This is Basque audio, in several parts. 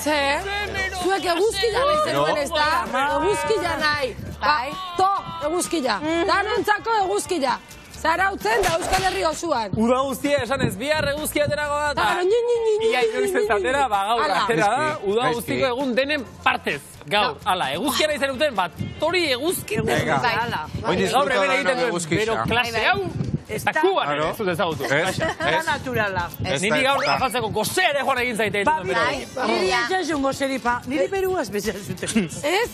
Zuek eguzkila nahi zenuen ez da? Eguzkila nahi. Eguzkila. Danontzako eguzkila. Zarautzen da Euskal Herri osoan. Uda guztia esan ez, bihar eguzkia aterako da. Ia inoiz ez atera, gaur atera da. Uda guztiko egun denen partez. Gaur, ala, eguzkia nahi zenuten, bat, tori eguzki. Gaur hemen egiten duen, pero klase hau, eta kuban ere, ez dut ezagutu. Eta naturala. Niri gaur afaltzeko gozea ere joan egin zaite. Niri etxasun gozeri pa, niri peruaz bezan zuten. Ez?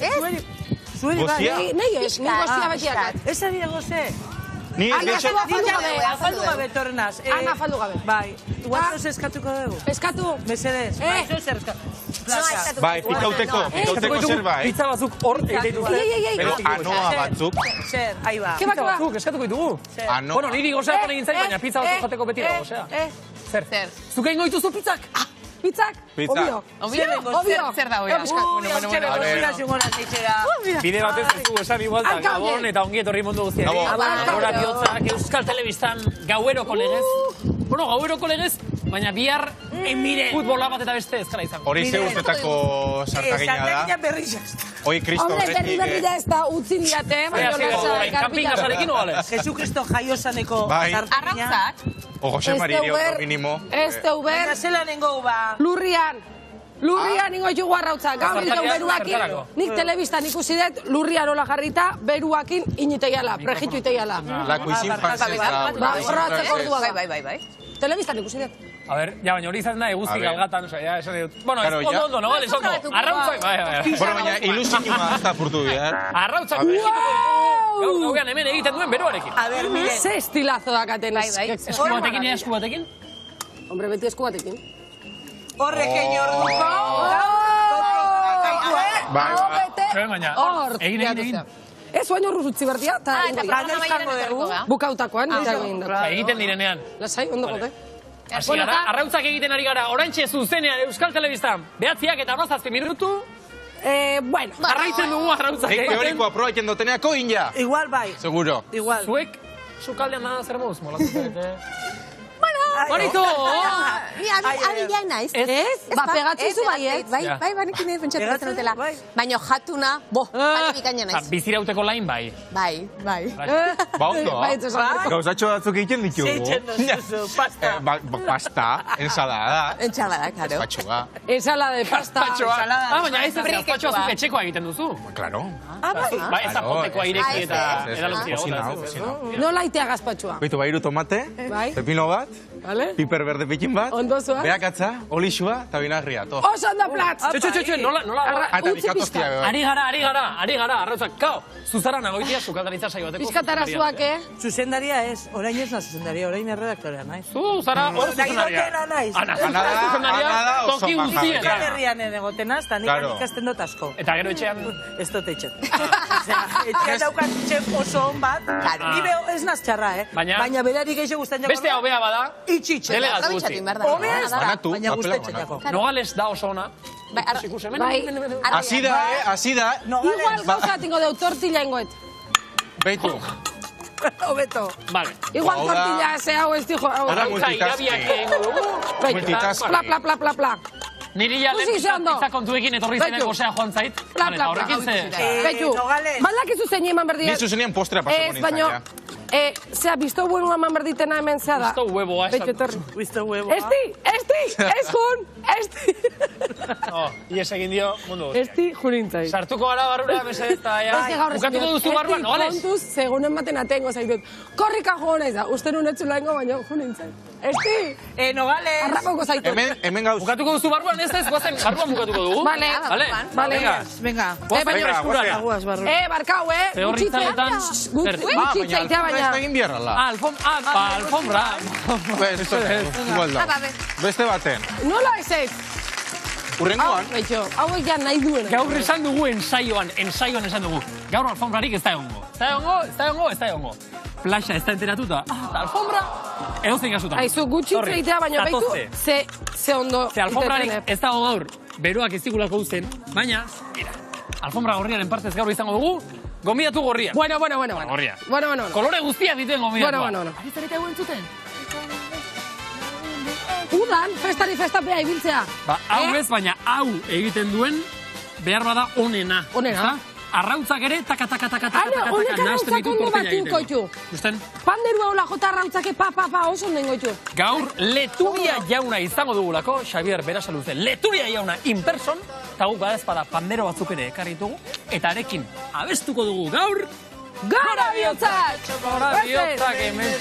Zueri bai. Nei ez, nik gozia batiakat. Ez ari goze. Afaldu gabe tornaz. Ana, afaldu gabe. Bai. Guazoz eskatuko dugu. Eskatu. Mesedez. Zer eskatu. Bai, pikauteko zerbait. Pizza batzuk hor egiten duzten. Pero anoa batzuk. Zer, ahi ba. Ke Pizza batzuk, eskatuko ditugu. Bueno, niri gozea egin zain, baina pizza batzuk jateko beti da gozea. Zer? Zuke ingo dituzu pizzak? Pizzak? Obvio. Zer da hoia? Bide batez ez dugu esan igual da, Gabon eta ongi etorri mundu guztiak. Gora bihotzak Euskal Telebistan gaueroko legez. Bueno, gaueroko legez, baina bihar futbola bat eta beste ezkara izango. Hori ze urtetako sartagina da. Sartagina berri jazta. Hoi Kristo horretik. Berri da ez da utzi liate, baina Kampingasarekin o gale? Jesucristo jaiosaneko sartagina. Arrautzak? O Jose Maririo, mínimo. Ez teuber. Baina zela nengo ba. Lurrian ingo ditugu arrautza. Gaur ditu beruakin, nik telebistan ikusi dut, lurrian hola jarrita, beruakin initeiala, prejitu iteiala. La cuisine francesa. Horratzeko ordua da. Bai. Telebistan ikusi dut. A ver, ya baina hori izan da eguzki galgatan, oza, ya esan dut. Bueno, ez ondo, no, vale, ez ondo. Arrautzak, bai. Bueno, baina ilusikima ez da purtu bihar. Arrautzak, gaur gauean hemen egiten duen beruarekin. A ver, mire. Ze estilazo dakaten. Esku batekin? Hombre, beti esku batekin. Horrekin orduko. Baina, egin. Ez oain horruz utzi berdia, eta bukautakoan. Egiten direnean. Lasai, ondo gote. Hasi gara, arrautzak egiten ari gara, oraintxe zuzenean Euskal Telebistan. 9 eta 17 minutu. Bueno. Jarraitzen dugu arrautzak egiten. Teorikoa aprobatzen duteneako inja. Igual bai. Seguro. Igual. Zuek, sukaldean nada zer moduz, molatzen. Bonito! Ni abi jai naiz. Ez? Ba, pegatzizu bai, ez? Bai, banekin nahi pentsatu zenutela. Baina jatuna, bali bikaina naiz. Bizirauteko lain bai. Bai. Ba, ondo. Gauzatxo batzuk egiten ditugu. Zeitzen duzu, pasta. Pasta, ensalada. Ensalada, karo. Patxoa. Ensalada de pasta. Baina ez gazpatxoa zuk etxekoa egiten duzu. Claro. Ba, ez zapoteko ireki eta edalontzia. Nola itea gazpatxoa? Beitu, bairu tomate, pepino bat, piper berde pikin bat, beakatza, olixua eta vinagria. Oso ondo platz! Txo, nola? Eta bikatoztia. Ari gara, arrautzak, kao, zuzara nagoitia sukaldaritza saio bateko. Piskatara zuak, Zuzendaria ez, orain ez na zuzendaria, orain erredaktorea naiz. Zuzara, hor zuzendaria. Ana, toki guztien. Euskal Herrian egotenaz, eta nik ikasten dut asko. Eta gero etxean? Ez dut etxean. Etxean daukat txef oso hon bat, ni beho ez naz txarra, baina berari geixo guztan jako. Beste hobea bada, itxitxe. delegatu guzti. Hobea ez da, baina guztetxe jako. Nogales da oso ona. Asi da. Igual gauza tingo deu tortilla ingoet. Beitu. Obeto. Vale. Igual tortilla, ze hau ez dijo. Ahora multitasking. Pla. Niri ja lehen kontuekin etorri zenek gozea joan zait. Horrekin ze. Beitu, baldakizu zein eman berdiak. Ni zuzenean postra pasako nintzen, ja. Zea, bizto huevo eman berditena hemen zea da. Bizto huevoa esan. Bizto huevoa. Ez jun. Ies egin dio mundu. Esti junintzai. Sartuko gara barrura, mesedez, eta ja. Bukatuko duzu barruan, nogales? Kontuz, segunen baten atengo zaitut. Korrika jo naiz da, uste nun etxula ingo, baina junintzai. Esti! Nogales! Arrapoko zaitut. Hemen gauz. Bukatuko duzu barruan, ez guazen barruan bukatuko dugu. Vale. Venga. Baina eskurara. Barkau, Teorritzaletan. Gutxitzaitea baina. Ez egin biharrala. Alfombra. Beste baten. Nola ez ez? Urrengoan. Hauek ja nahi duena. Gaur esan dugu ensaioan esan dugu. Gaur alfombrarik ez da egongo. Ez da egongo. Plaxa ez da enteratuta. Alfombra, edo zein kasutan. Aizu, gutxitzaitea baina baitu, ze ondo. Ze alfombrarik ez dago gaur, beroak ez digulako uzten, baina, mira, alfombra gorriaren partez gaur izango dugu, gomidatu gorria. Bueno. Gorria. Bueno. Kolore guztiak dituen gomidatua. Bueno. Ari zarete hauen zuten? udan, festari festapea ibiltzea. Hau ez, baina hau egiten duen, behar bada onena. Onena. Arrautzak ere, taka, honek arrautzak ondo bat inkoitu. Justen? Panderua hola jota arrautzake pa, oso onden goitu. Gaur, Leturia jauna izango dugulako, Xabier Berasaluze, Leturia jauna in person, eta guk badezpada pandero batzuk ere ekarritugu, eta arekin abestuko dugu gaur, Gora bihotzak! Gora bihotzak, hemen.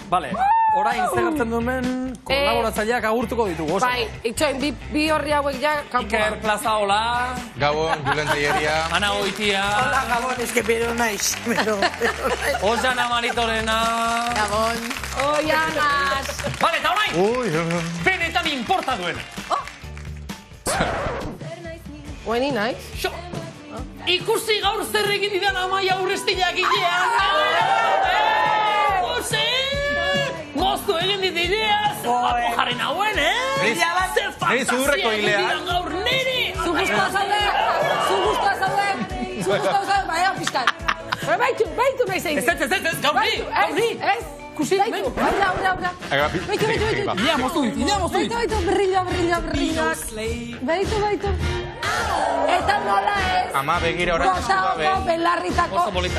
Bale, orain zegartzen duen kolaboratzaileak agurtuko ditugu, oso. Bai, itxoin, bi horri hauek ja kanpoa. Iker Plaza, hola. Gabon, Julen Telleria. Ana Goitia. Hola, Gabon, es que pero naiz. Osana Maritorena. Gabon. Oianas. Bale, eta orain, benetan importa duena. Oeni naiz? Xo, ikusi gaur zer egin didan Amaia Urrestillak gilean. Moztu egin ditideaz, guapo jarri nauen, Zer fantazia egin didan gaur niri! Zu guztua zaude, baina pixkat. Baitu nahi zein. Ez, gauri! Ez, kusi, baitu, aurra. Baitu. Ia moztu dit. Baitu, berrillo. Baitu. Eta nola ez? Ama begira orain esku gabe. Gotako belarritako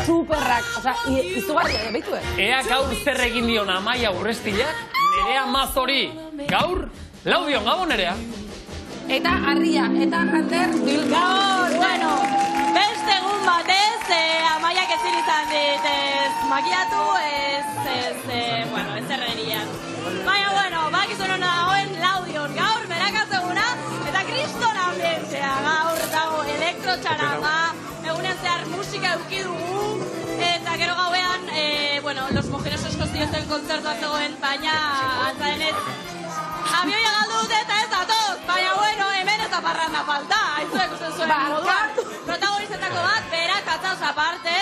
superrak. Osa, izugarria, baitu Ea gaur zer egin dion Amaia Urrestillak, Nerea Mazori. Gaur, laudion, gabon Nerea. Eta Arria, eta Ander Bilgaur. Bueno, beste egun batez, Amaiak ezin izan dit makiatu, ez errerian. Baina, bakizun hona dagoen laudion gaur, berakatzeguna, eta kriston ambientzea gaur dago elektrotxaranga, egunen zehar musika eduki dugu, eta gero gauean, los mojerosos kostiozen kontzertua zegoen, baina antzadenez, abioia galdu dut eta ez datoz, baina hemen eta parranda falta, haizuek usten zuen moduan. Protagonizetako bat, berak atzauz aparte,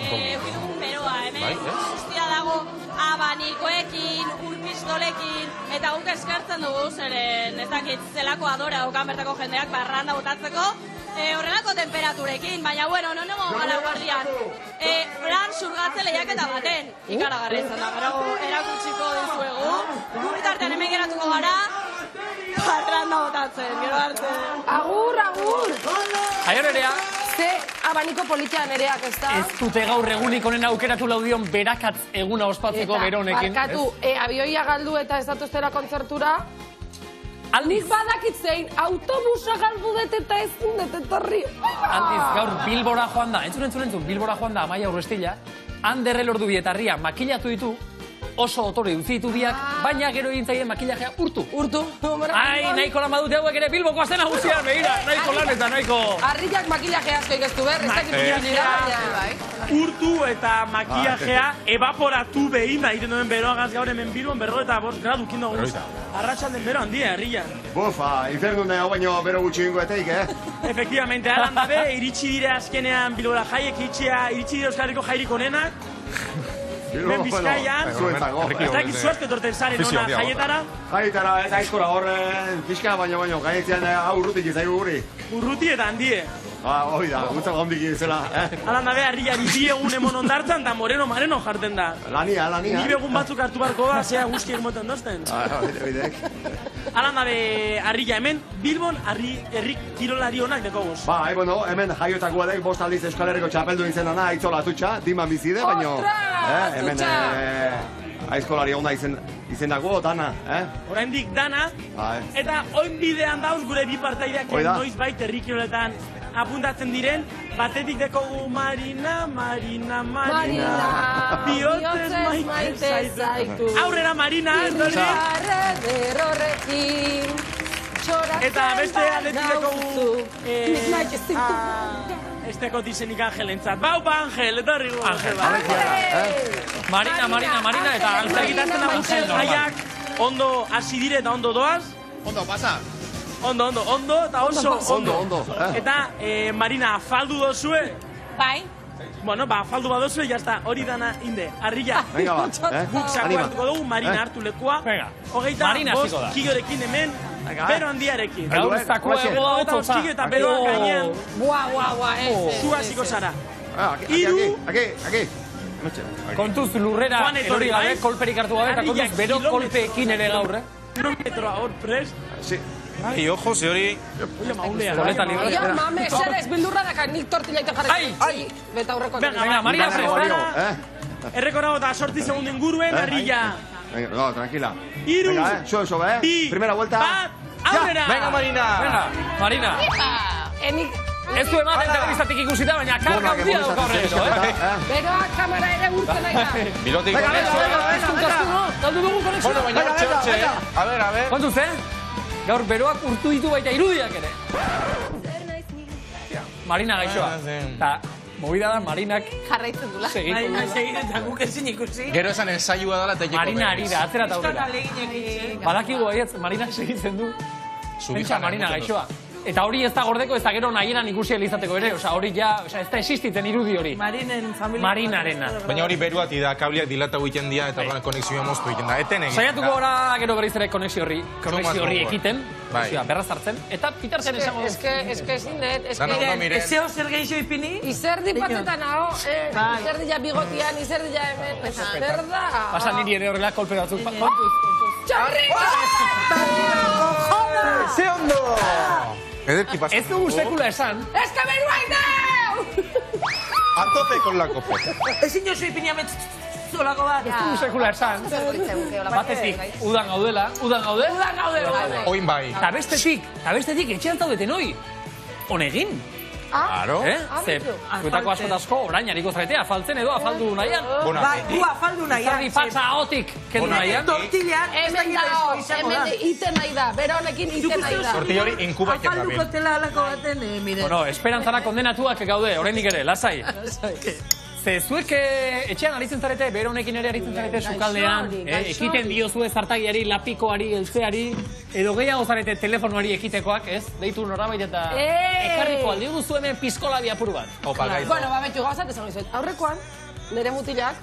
eukidugun beroa, hemen guztia dago abanikoekin, urpistolekin, eta guk eskertzen dugu, zeren ez dakit zelako adora daukan bertako jendeak parranda botatzeko, horrelako temperaturekin, baina nonego gala guardian, lan surgatze lehiaketa baten, ikaragarri izan da, gero erakutsiko dizuegu, guritartean hemen geratuko gara, parranda botatzen, gero arte. Agur! Aio Nerea. Ze abaniko politia Nereak ez da? Ez dute gaur egunik honen aukeratu laudion berakatz eguna ospatzeko beronekin. Barkatu, abioia galdu eta ez datuztera kontzertura, nik badakit zein, autobusa galdu dut eta ez dut etorri. Aldiz, gaur Bilbora joan da, entzun, Bilbora joan da Amaia Urrestilla, Ander Elordu Bietarria makilatu ditu, oso otore utzi ditu biak, baina gero egin zaien makillajea urtu. Ai, nahiko lan badute hauek ere Bilboko azten nagusian, begira, nahiko lan eta nahiko... Arriak makillajea asko ikestu behar, ez dakit urtu eta makillajea evaporatu behin da, iten duen beroagaz gaur hemen Bilbon 45 gradu kindu guz. Arratxalden bero handia, herria. Bofa, infernu hau baino bero gutxi ingo eteik, Efectivamente, alan dabe, iritsi dire azkenean Bilbora jaiek iritsi dire Euskal Herriko jairik onenak. Ben Bizkaian, ez dakit suerte torten zaren ona jaietara? Jaietara, eta aizkora horren, pixka baino, gainetzean hau urrutik izaigu guri. Urruti eta handie. Hoi da, gutzak gondik izela. Alan dabe, harria bi egun emon ondartzan, eta moreno jarten da. Lania. Ni begun batzuk hartu barko da, zea guzkiek moten dozten. Alan dabe, harria hemen, Bilbon herrik kirolari honak dekoguz. Hemen jaiotako edek, 5 aldiz Euskal Herriko txapeldu izen dana, Aitzola Atutxa, Diman bizide, baino... Hemen aizkolari onda izendako, Dana, Oraindik Dana, eta oin bidean dauz gure bi partaideak noiz bait herrikiroletan apuntatzen diren, batetik dekogu Marina, bihotzez maite zaitu. Aurrera Marina, ez dole? Eta beste aldetik dekogu... Esteko dizenik Angelentzat. Baupa Angel, etorri gu Angel. Marina, eta altzakitazten nagusen jaiak ondo hasi dire eta ondo doaz. Ondo, pasa. Ondo, eta oso ondo. Eta Marina, afaldu dozue? Bai. Bueno, faldu badozu, jazta, hori dana inde, harria. Venga, ba, Guk sakuatuko dugu, Marina hartu lekua. Hogeita, bost kilorekin hemen, bero handiarekin. Gaur zakua ego da ototza. Kilo eta beroa gainean. Buah, Zua ziko zara. Aquí. Kontuz lurrera erori gabe, kolperik hartu gabe, eta kontuz bero kolpeekin ere gaur, Kilometroa hor prest. Ai, ojo, ze hori... Boleta libre. Ja, mame, eserez, bildurra daka nik tortillaita jarri. Ai! Beta aurreko. Venga, Marina, presta. Errekorago eta 8 segundo inguruen, harrilla. Venga, no, tranquila. Iru. Venga, suave, Primera vuelta. Aurrera. Venga, Marina. Venga, Marina. Ez du ematen telebistatik ikusita, baina karga handia dauka horrelo, Beroa kamera ere urten nahi da. Bilotik konexioa. Galdu dugu konexioa. Bueno, baina hortxe. A ver. Kontuz, Gaur beroak urtu ditu baita irudiak ere. Marina gaixoa. Eta movida da Marinak jarraitzen dula. Segin eta guk ezin ikusi. Gero esan ensaiua dala eta Marina ari da, atzera eta aurrera. Badakigu baietz, Marinak segitzen du. Pentsa Marina gaixoa. Eta hori ez da gordeko, ez da gero nahieran ikusi izateko ere. Osa, hori ja, ez da existitzen irudi hori. Marinen familia. Marinarena. Baina hori beruati da, kabliak dilata egiten dia eta konexioa moztu egiten da. Eten egin. Saiatuko gora gero berriz ere konexio horri ekiten. Berraz hartzen. Eta pitartzen esango. Eske ezin dut. Ezeo zer gehiago ipini? Izerdi patetan hau. Izerdi ja bigotian, izerdi ja hemen. Zer da? Pasa niri ere horrela kolpe batzuk. Txarrika! Ze ondo! Ez dugu sekula esan. Ez que berua ideu! A tope con la copa. Ezin jozu ipini ametz zolako bat. Ez dugu sekula esan. Batetik, udan gaudela. Udan gaude. Oin bai. Eta bestetik, etxean zaudeten hoi. Honegin. Claro. Ze, zuetako asko orain hariko zarete, afaltzen edo afaldu nahian. Bai, gu afaldu nahian. Zarri patxa ahotik, kendu nahian. Tortilean, hemen iten nahi da, bero honekin iten nahi da. Tortilla hori inkubaiken gabil. Afalduko tela alako baten, mire. Bueno, esperantzara kondenatuak gaude, oraindik ere, lasai. Ze zuek etxean aritzen zarete, bero honekin ere aritzen zarete sukaldean, ekiten diozue zartagiari, lapikoari, elzeari, edo gehiago zarete telefonoari ekitekoak, ez? Deitu norabait eta ekarriko aldi duzu hemen pizkola biapuru bat. Bueno, betu gauzat esan gizuet. Aurrekoan, nire mutilak,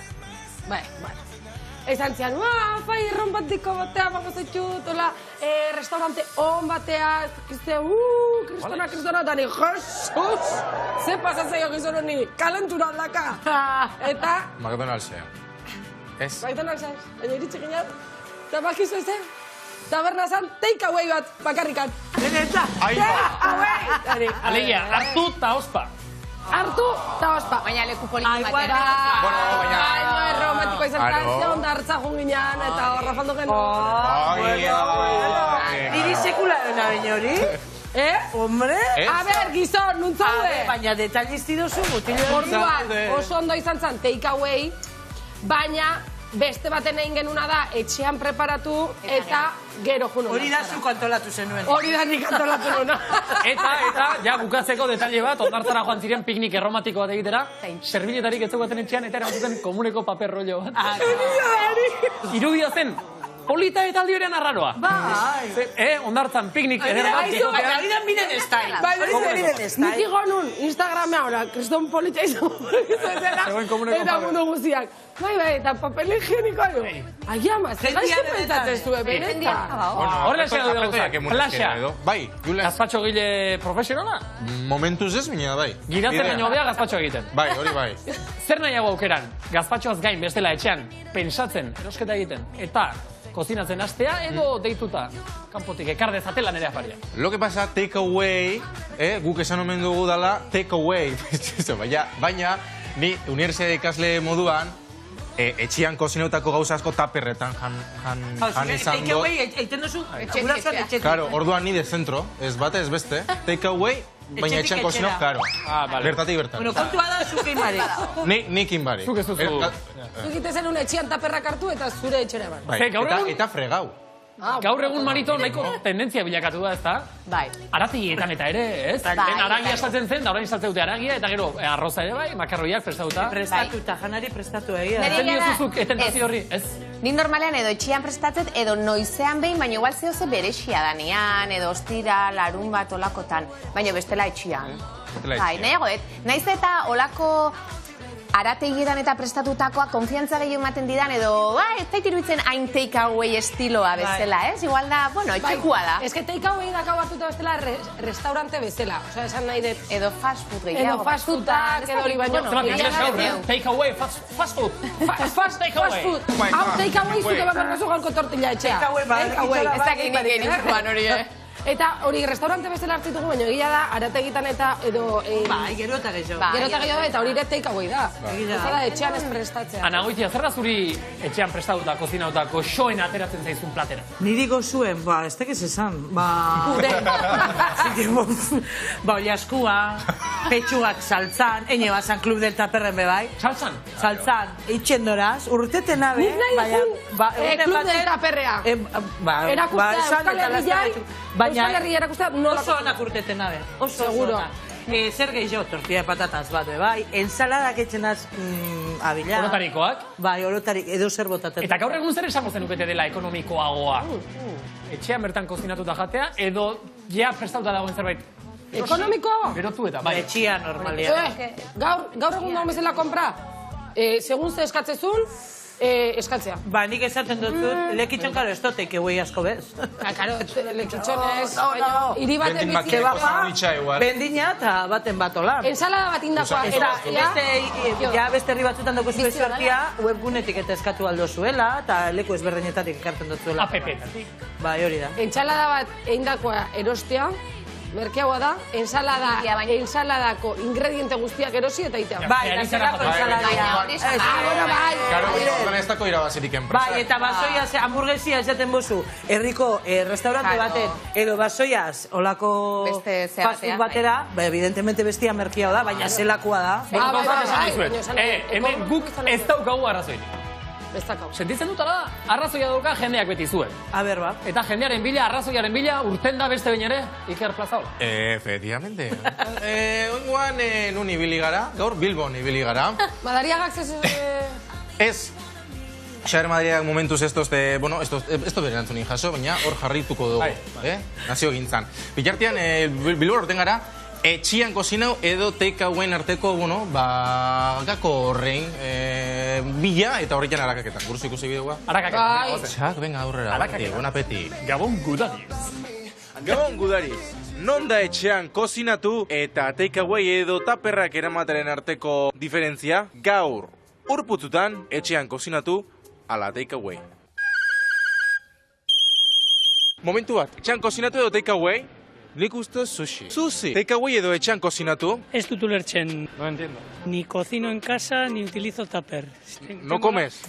esan zian, fai erronbatiko batea, bako zaitxut, restaurante on batea, kristona, eta ni, Jesus! Ze pasatzea gizon honi, kalentura aldaka. Eta... McDonald'sea. Ez. McDonald'sea, baina iritsi ginean, eta bakizu ezen, taberna zan, take away bat bakarrikan. Eta, Alegia, hartu eta ospa. Hartu eta ospa. Baina leku politik batera. Baina romantikoa izan da, onda hartza junginan, eta horra faldo genuen. Niri sekula dena baina hori? Hombre? A ber, gizon, nuntzaude? Baina detallisti dozu, mutile. Orduan, oso ondo izan zen take away, baina beste baten egin genuna da, etxean preparatu eta gero juno. Hori da zuk antolatu zenuen. Hori da nik antolatu nuna. Eta, ja, bukatzeko detalle bat, ondartzara joan ziren piknik erromantiko bat egitera, serbiletarik ez zeugaten etxean, eta eran komuneko paper rollo bat. Irudia zen, polita eta aldi berean arraroa. Ondartzan piknik eder bat. Hori da miren estai. Nik igonun Instagramea ora, kriston polita izan. Eta mundu guztiak. Bai, eta papel higienikoa du. Aiama, zer gaizke pentsatzen zuen, benetan. Horrela esan dut gauzak, flasha. Bai, Julen. Gazpatxo gile profesionala? Momentuz ez, baina bai. Giratzen baino hobea gazpatxo egiten. Bai, hori bai. Zer nahiago aukeran, gazpatxoaz gain bestela etxean, pensatzen, erosketa egiten, eta kozinatzen hastea edo deituta kanpotik ekar dezatela nire afaria. Lo que pasa, take away, guk esan omen dugu dala, take away. Baina, ni unibertsitate ikasle moduan, etxian kozineutako gauza asko taperretan jan izan Take away, eiten duzu, gurasoan etxetik. Claro, orduan ni de centro, ez bate, ez beste. Take away, baina etxean kozineu, claro. Bertatik bertan. Bueno, kontua da zuke inbari. Nik inbari. Zuk ez duzu. Zuk itezen un etxean taperrak hartu eta zure etxera ban. Eta fregau. Gaur egun marito nahiko tendentzia bilakatu da, ez da? Bai. Aratigietan eta ere, ez? Lehen aragia esatzen zen, da orain esatzen dute aragia, eta gero arroza ere bai, makarroiak prestatuta. Prestatuta, janari prestatu egia. Zer diozuzuk etentazio horri, ez? Ni normalean edo etxian prestatzet, edo noizean behin, baina igual zehoze berexia danean, edo ostira, larun bat olakotan, baina bestela etxian. Bai, nahiagoet. Naiz eta olako arategietan eta prestatutakoa konfiantza gehiago ematen didan, edo, ez zait iruditzen hain take-away estiloa bezala, ez? Igual da, bueno, etxekua da. Ez que take-away dakau hartuta bestela restaurante bezala. Osa, esan nahi dut. Edo fast food gehiago. Edo fast foodak, edo hori baino. Take-away, fast food. Fast food. Hau, take-away zuke bakarkazu gaurko tortilla etxea. Take-away, ez dakit nik egin hori, Eta hori restaurante bezala hartzitugu, baina egia da, arategitan eta edo... Bai, gero eta gehiago. Gero eta gehiago eta hori ere take-away da. Ez da etxean ez prestatzea. Ana Goitia, zer da zuri etxean prestatuta, kozinautako, xoen ateratzen zaizun platera? Niri gozuen, ez tekiz esan, oliaskua, petxuak saltzan, ene basan klub del taperren bebai. Saltzan? Saltzan, itxendoraz, urteten abe. Nik nahi duzun klub del taperrea. Erakustea, Euskal Herria erakustea nola... Oso onak urteten abe, oso onak. Zer gehiago, tortilla de patatas bat, bai, ensaladak etxenaz abila. Orotarikoak? Bai, orotarik, edo zer botaten. Eta gaur egun zer esango zenukete dela ekonomikoagoa? Etxean bertan kozinatuta jatea, edo ja prestatuta dagoen zerbait? Ekonomikoago? Berotu eta, bai. Etxean normalia. Gaur egun dago bezala kompra, segun ze eskatzezun, eskatzea. Ba, nik esaten dut, lekitxon karo ez dotek egui asko bez. Karo, lekitxon ez, hiri baten bizi. Bendina eta baten bat ola. Ensalada bat indakoa. Ja beste herri batzutan dugu zuen sortia, webgunetik eta eskatu aldo zuela, eta leku ezberdinetatik ekartzen dut zuela. App-etatik. Bai, hori da. Ensalada bat indakoa erostea, merkeagoa da, ensaladako ingrediente guztiak erosi eta itea. Bai, ensalako ensaladia. Karo, ez dako irabazirik enpresa. Bai, eta basoiaz, hamburguesia esaten bozu, herriko restaurante baten, edo basoiaz, olako fast food batera, evidentemente bestia merkeago da, baina zelakoa da. Hemen guk ez daukagu arrazoi. Sentitzen dutala da, arrazoia dauka jendeak beti zuen. Ba. Eta jendearen bila, arrazoiaren bila, urten da beste bain ere, Iker Plazaola. Efectivamente. Oingoan nun ibili gara, gaur Bilbon ibili gara. Madariagak ez... Ez. Xaber Madariagak momentuz estos bere antzunin jaso, baina hor jarrituko dugu. Nazio gintzan. Bitartean, Bilbon orten gara, etxian kozinau edo take-awayn arteko, gako horrein, bila eta horrekin harakaketan. Guruzu ikusi bideoa? Harakaketan. Txak, venga, aurrera. Bon apeti. Gabon gudariz. Gabon gudariz. Non da etxean kozinatu eta take-away edo taperrak eramataren arteko diferentzia? Gaur, urputzutan, etxean kozinatu ala take-away. Momentu bat, etxean kozinatu edo take-away? Nik uste sushi. Sushi. Take-away edo etxean kozinatu? Ez dut ulertzen. No entiendo. Ni cocino en casa, ni utilizo tupper. No comes?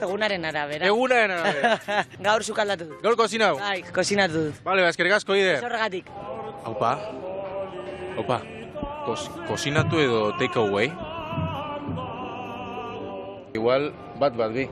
Egunaren arabera. Egunaren arabera. Gaur sukaldatu dut. Gaur kozinau? Bai, kozinatu dut. Bale, eskerrik asko, Ider. Zorregatik. Aupa. Kozinatu edo take-away? Igual, bat bi.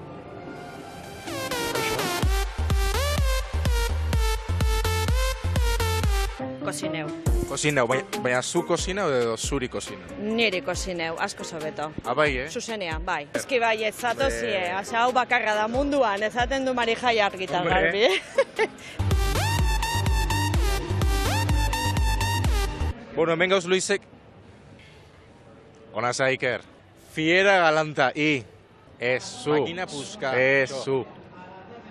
Kozineu. Kozineu, baina zu kozineu edo zuri kozineu? Nire kozineu, asko sobeto. Bai, Zuzenean, bai. Ezki bai, ez zatozie, hau bakarra da munduan, ezaten du Marijai argitan garbi. Bueno, hemen gauz Luisek. Ona za, Iker. Fiera galanta, ez zu. Makina puska. Ez zu.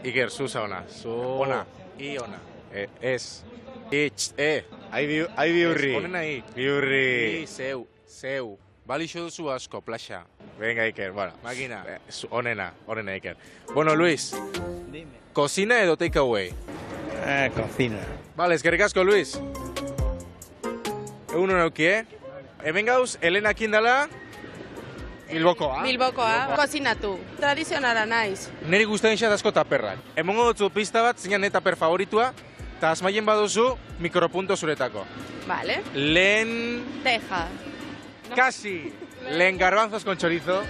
Iker, zu za ona. Ona. Ona. Ez. Ai biurri. Onena biurri. Zeu. Balixo duzu asko, plaxa. Venga, Iker, bueno, makina. Onena, Iker. Bueno, Luis. Dime. Cocina edo take-away? Cocina. Vale, eskerrik asko, Luis. Egun honauki, Hemen gauz, Elena kindala, Bilbokoa. Kozinatu. Tradizionala naiz. Neri guztain xat asko taperrak. Emongo dutzu pista bat, zeinan taper favoritua, eta asmaien baduzu mikropunto zuretako. Vale. Lehen... Teja. Casi. Lehen garbanzos con chorizo.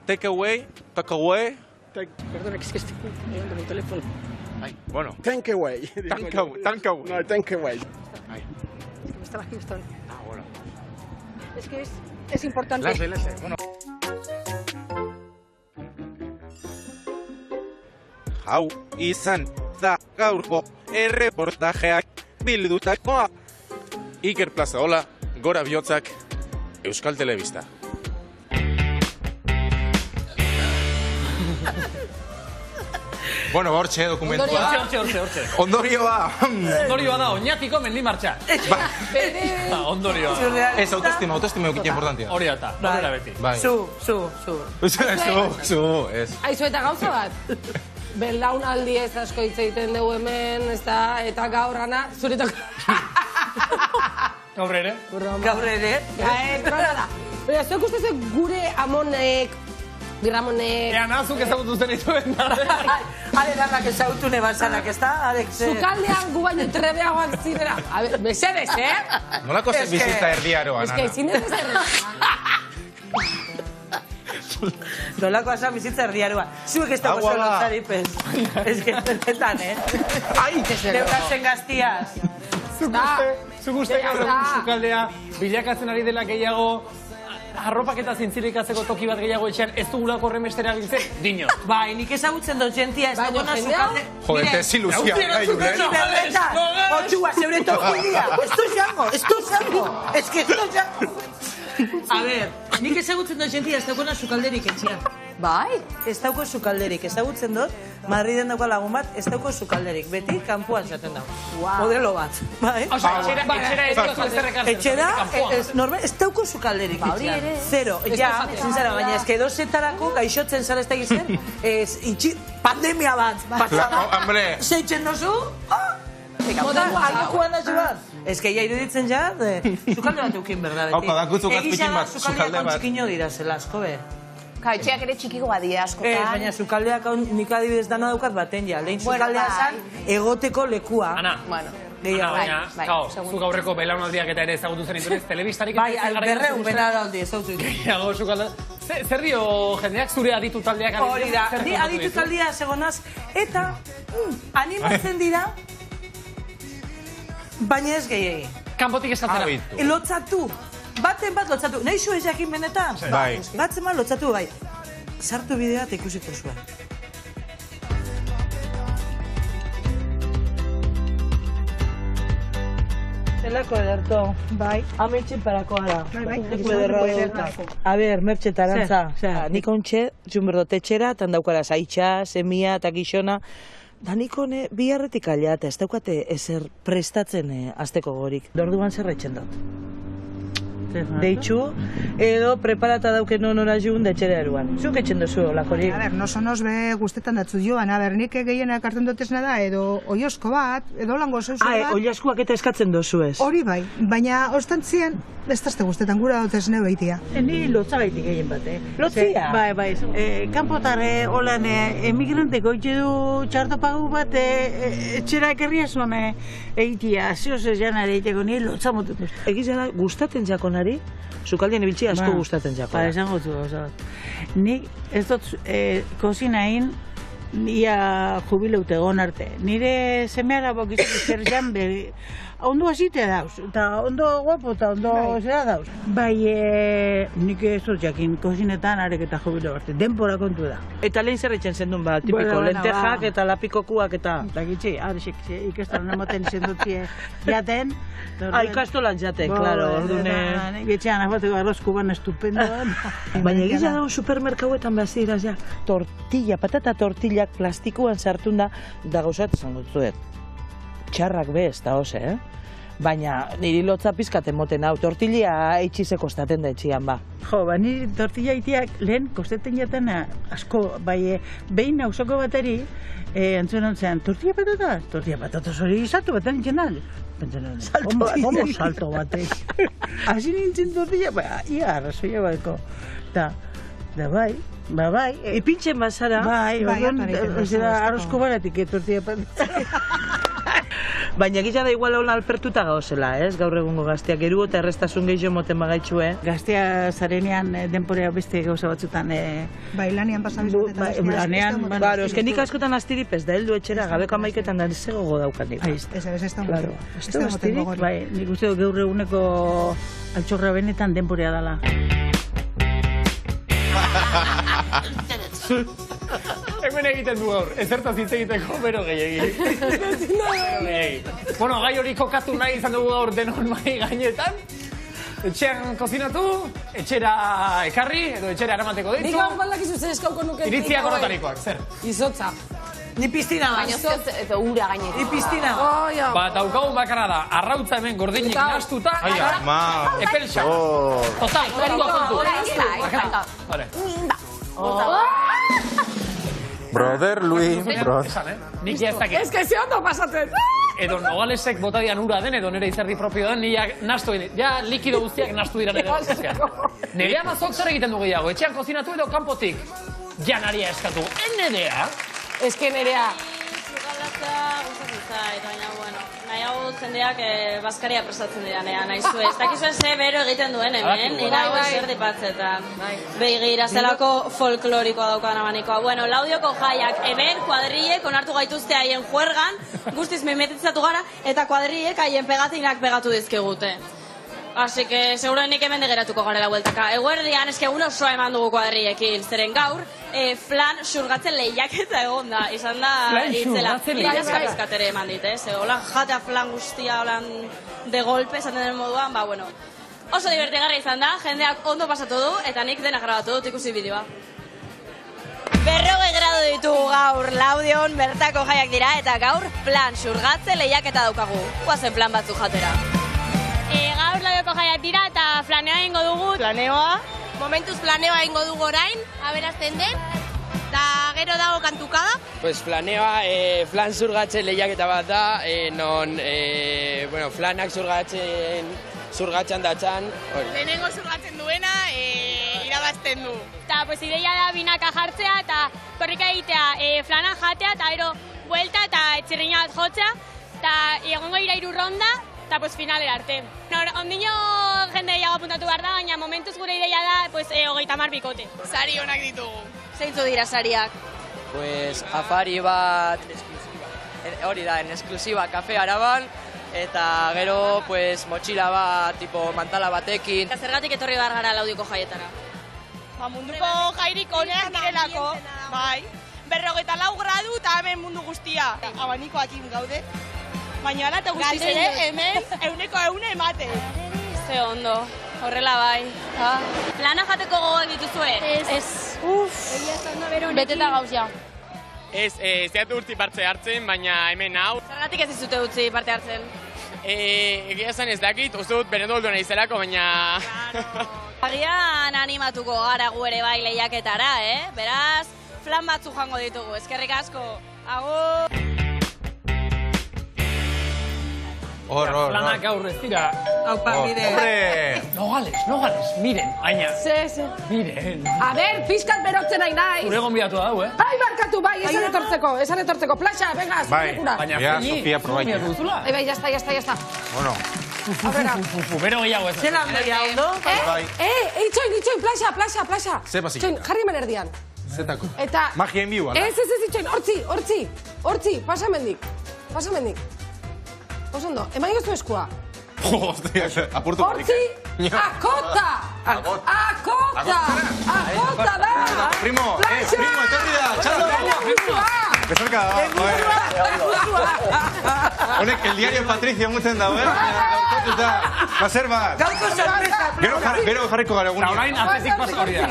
Take-away. Perdona, que es que estoy mirando mi teléfono. Ay, bueno. Take-away. Take-away. No, take-away. Ay. Es que me estaba gustando. Ah, bueno. Es que es importante. Lase. Bueno. Hau izan da gaurko erreportajeak bildutakoa. Iker Plazaola, Gora Bihotzak, Euskal Telebista. Bueno, hortxe dokumentua. Hortxe. Ondorioa. Ondorioa da, oinatiko mendimartxa. Ondorioa. Ez, autoestima eukite importantia. Hori eta, horrela beti. Zu. Ez. Aizu eta gauza bat. Belaunaldi ez asko hitz egiten dugu hemen, eta gaur gana, zuretako... Gaur ere? Gaur ere? Gaur da. Baina, zuek ustez gure amonek, birramonek... Ea, nazuk ezagutu zen dituen da. Ale darrak ezagutu nebazanak, ez da? Zukaldean gu baino trebeagoak zinera. Mesedez, Nolako zen bizitza erdiaroan, Ana? Ez que ezin ez Nolako asa bizitza erdiaroa. Zuek ez dago zolotzari, pez. Ez que zenetan, Ai, neukatzen gaztiaz. Zuk uste gaur egun sukaldea bilakatzen ari dela gehiago arropak eta zintzilikatzeko toki bat gehiago etxean ez dugulako horremestera gintzen, dino. Bai, nik ezagutzen dut jentia ez dagoena sukalde... Joder, desiluzia, gai, Julen. Otxua, zeure tokulia. Esto zango. Ez que esto zango. A ver, nik ezagutzen dut jentia ez dagoena sukalderik etxean. Bai? Ez dauko sukalderik, ezagutzen dut, Madriden dauko lagun bat, ez dauko sukalderik. Beti, kanpuan zaten dago. Modelo bat. Etxera, ez dauko sukalderik etxean. Zero, ja, zintzara, baina ez que dozetarako gaixotzen zara ez da gizten, pandemia bat. Hombre. Zeitzen dozu? Alkoan da bat. Ez que ja iruditzen ja, sukalde bat eukin berda beti. Haupa, dakutzuk azpikin bat, sukalde bat. Kontxikino dira zela, asko be. Etxeak ere txikikoa dira askotan. Baina sukaldeak nik adibidez dana daukat baten ja. Lehin sukaldea zan, egoteko lekua. Ana, baina, zuk aurreko belaunaldiak eta ere ezagutu zen itunez, telebistarik... Bai, berreun belaunaldi ezagutu ditu. Gehiago sukaldea. Zer dio jendeak zure aditu taldeak? Hori da, aditu taldea segonaz, eta animatzen dira, baina ez gehiagi. Kanpotik eskatzera. Lotzatu. Baten bat lotzatu. Nahi zu ez jakin benetan? Bai. Batzen bat lotzatu, bai. Sartu bideoa eta ikusiko zuen. Zelako ederto. Bai. Ametxen parakoa da. Bai. A ber, Mertxe Tarantza. Nik ontxe, zunberdotetxera, tan daukara zaitxa, semia eta gixona. Da nik hone biharretik alia eta ez daukate ezer prestatzen azteko gorik. Dorduan zer etxen dut. Deitxu, edo preparata dauken onora jun detxera eruan. Zuk etxen duzu olakorik? A ber, nosonoz be guztetan datzu joan, a ber, nik gehienak hartzen dutesna da, edo oiosko bat, edo lango zeuzu bat. Oioskuak eta eskatzen duzu ez? Hori bai, baina ostantzien, ez dazte guztetan gura dutesne behitia. Ni lotza baitik gehien bat, Lotzia? Bai, kanpotare holan emigranteko itxe du txartopagu bat etxera ekerria zuen eitia, zioz ez janare eiteko nire lotza motu. Egizela, gustaten jakonari, sukaldien ibiltzi asko gustaten jakona. Ba, esango zu, nik ez dut kozinain ia jubileute egon arte. Nire semeara bokizak izker jan ondo hasite dauz, eta ondo guapo eta ondo zera dauz. Bai, nik ez dut jakin kozinetan arek eta jubile arte, denpora kontu da. Eta lehen zer etxen zendun ba, tipiko lentejak eta lapikokuak eta... Dakitxe, ikastolan ematen izen dutzie jaten. Ikastolan jaten, klaro, ordune... Nik etxean abateko arrozku ban estupendo. Baina egizia dago supermerkauetan behaziraz, ja, tortilla, patata tortillak plastikuan sartun da gauzat esango zuet. Txarrak be ez da hoze, Baina niri lotza pizkaten moten hau, tortilla eitxizeko kostaten da etxian ba. Jo, niri tortilla itiak lehen kostaten jaten asko, bai, behin nauzoko bateri, entzuen ontzean, tortilla patata hori izatu baten nintzen salto batek. Hasi nintzen tortilla, ia arrazoia baiko. Da bai, ipintzen bazara. Bai, arrozko baratik tortilla patata. Baina gila da igual hola alpertuta gauzela, gaur egungo gazteak. Geru eta errestasun gehiago moten bagaitxu, Gaztea zarenean denporea beste gauza batzutan... Bai, lanean pasabizut eta gaztea. Lanean... Baro, ez que nik askotan astirip ez da heldu etxera, gabeko amaiketan da zego godaukan nik. Ez da moten. Ez da astirik, bai, nik uste gaur eguneko altxorra benetan denporea dela. Hemen egiten du gaur, ezertaz hitz egiteko, bero gehiagi. Bueno, gai hori kokatu nahi izan dugu gaur denon mai gainetan. Etxean kozinatu, etxera ekarri, edo etxera eramateko deitu. Nik gaur baldak izuz eskauko nuke. Iritziak orotarikoak, zer? Izotza. Ni piztina bat. Eta ura gainetik. Ni piztina bat. Ba, daukagun bakarra da, arrautza hemen gordinik nastuta, epelxa. Total, kontu. Brother Luis, Nik ez dakit. Ez que ze ondo pasatzen. Edo Nogalesek bota dian ura den, edo nire izerdi propio den, niak nastu egin. Ja, likido guztiak nastu dira nire guztiak. Nire amazok zer egiten du gehiago, etxean kozinatu edo kanpotik janaria eskatu. Nerea? Ez que nerea. Zugalatzea gustatzen zait, baina, bueno, nahiago jendeak bazkaria prestatzen dira, nahi zuen. Ez dakizuen ze bero egiten duen hemen, nahiago zer dipatzetan. Begira, zelako folklorikoa daukan abanikoa. Bueno, Laudioko jaiak hemen kuadriek onartu gaituzte haien juergan, guztiz memetitzatu gara, eta kuadriek haien pegatinak pegatu dizkigute. Así que segurenik hemen degeratuko garela bueltaka. Eguerdian, eske un osoa eman dugu kuadriekin, zeren gaur, flan xurgatzen lehiaketa egon da. Izan da, itzela, irazkapizkatere eman dit, ze holan jatea flan guztia, holan de golpe, esaten den moduan, ba, bueno. Oso divertigarra izan da, jendeak ondo pasatu du, eta nik dena grabatu dut ikusi bideoa. 40 gradu ditugu gaur, Laudion bertako jaiak dira, eta gaur flan xurgatze lehiaketa daukagu. Guazen flan batzuk jatera. Gaur Laudioko jaiak dira eta flaneoa egingo dugu. Flaneoa? Momentuz flaneoa egingo dugu orain, aberazten den. Eta gero dago kantukada. Pues flaneoa, flan zurgatzen lehiaketa bat da, non, bueno, flanak zurgatzen datzan. Lehenengo zurgatzen duena, irabazten du. Eta, pues, ideia da binaka jartzea eta korrika egitea flanak jatea eta gero buelta eta etxirriña bat jotzea. Eta egongo ira 3 ronda. Eta, pues, finalera arte. Ondino jende gehiago apuntatu behar da, baina momentuz gure ideia da, pues, 30 bikote. Sari honak ditugu. Zeintzu dira sariak? Pues, afari bat, hori da, en esklusiba kafe Araban, eta gero, pues, motxila bat, tipo, mantala batekin. Eta zergatik etorri behar gara Laudioko jaietara? Ba, munduko jairik honeak direlako, bai. 44 gradu eta hemen mundu guztia. Abanikoakin gaude. Baina ala eta guztiz ere, hemen 100% emate. Ze ondo, horrela bai. Plana jateko gogoak dituzue? Ez. Beteta gauz ja. Ez, zeatu urti parte hartzen, baina hemen hau. Zergatik ez dizute utzi parte hartzen? Egia esan ez dakit, uste dut benedoldu nahi zelako, baina... Agian animatuko gara gu ere bai lehiaketara, Beraz, flan batzu joango ditugu, eskerrik asko. Agur! Flanak gaur ez dira. Aupa, bide. Nogales, miren, aina. Ze. Miren. A ber, pizkat berotzen nahi naiz. Zure gonbidatu da, Bai, barkatu, bai, esan etortzeko. Plaxa, venga, zurekura. Baina, Sofia, probaitu. Bai, ya está. Bueno. Bero gehiago ez. Zelan beria, ondo? Itxoin, plaxa. Ze pasik. Itxoin, jarri hemen erdian. Zetako. Eta... Magia en biu, ala? Ez, itxoin, hortzi, pasa mendik. Osondo, eman gozu eskua. Hostia, apurtu. Hortzi, akota da. Primo, etorri da, txalo. Bezarka da, honek, el diario Patricio mutzen da, Baserbat. Gauko sorpresa. Gero jarriko gara egunia. Eta orain atletik pasa hori da.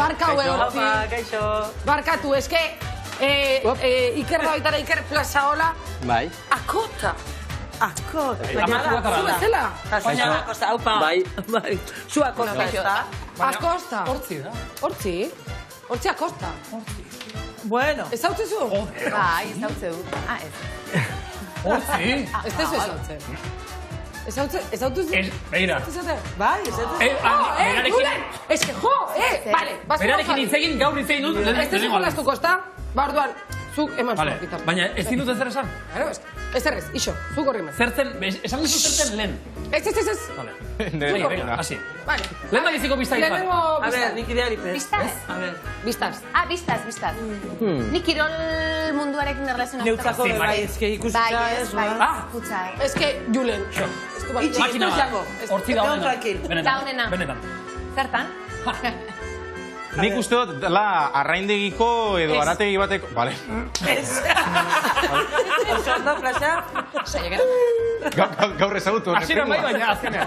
Barkau hortzi. Barkatu, eske... Iker baitara, Iker plaza hola. Bai. Akota. Zu bezala. Baina, akosta, haupa. Bai. Zu akosta. Akosta. Hortzi da. Hortzi akosta. Bueno. Ez hautze zu? Bai, ez hautze du. Ez. Hortzi? Ez tezu ez hautze. Ez hautze zu? Begira. Bai, ez hautze. Julen! Ez que jo, vale. Berarekin hitzegin, gaur hitzegin dut. Ez tezu jolastuko, ezta? Ba, orduan, zuk eman zuen gitarra. Baina ez dinut ezer esan? Ez errez, iso, zuk horri men. Zertzen, esan dizu zertzen lehen. Ez. Venga, hasi. Vale. Lehen bagiziko bizta izan. A ver, nik ideari pez. Biztaz? A ver. Biztaz. Biztaz. Nik kirol munduarekin erlazionatu. Neutzako bai, ezke ikusitza ez. Futsa, Ez que, Julen. Makina bat. Hortzi da honena. Zertan? Nik uste dut, dela, arraindegiko edo arategi bateko... Vale. Ez. Osondo, plaza? Gaur ezagutu. Asiera bai, baina azkenean.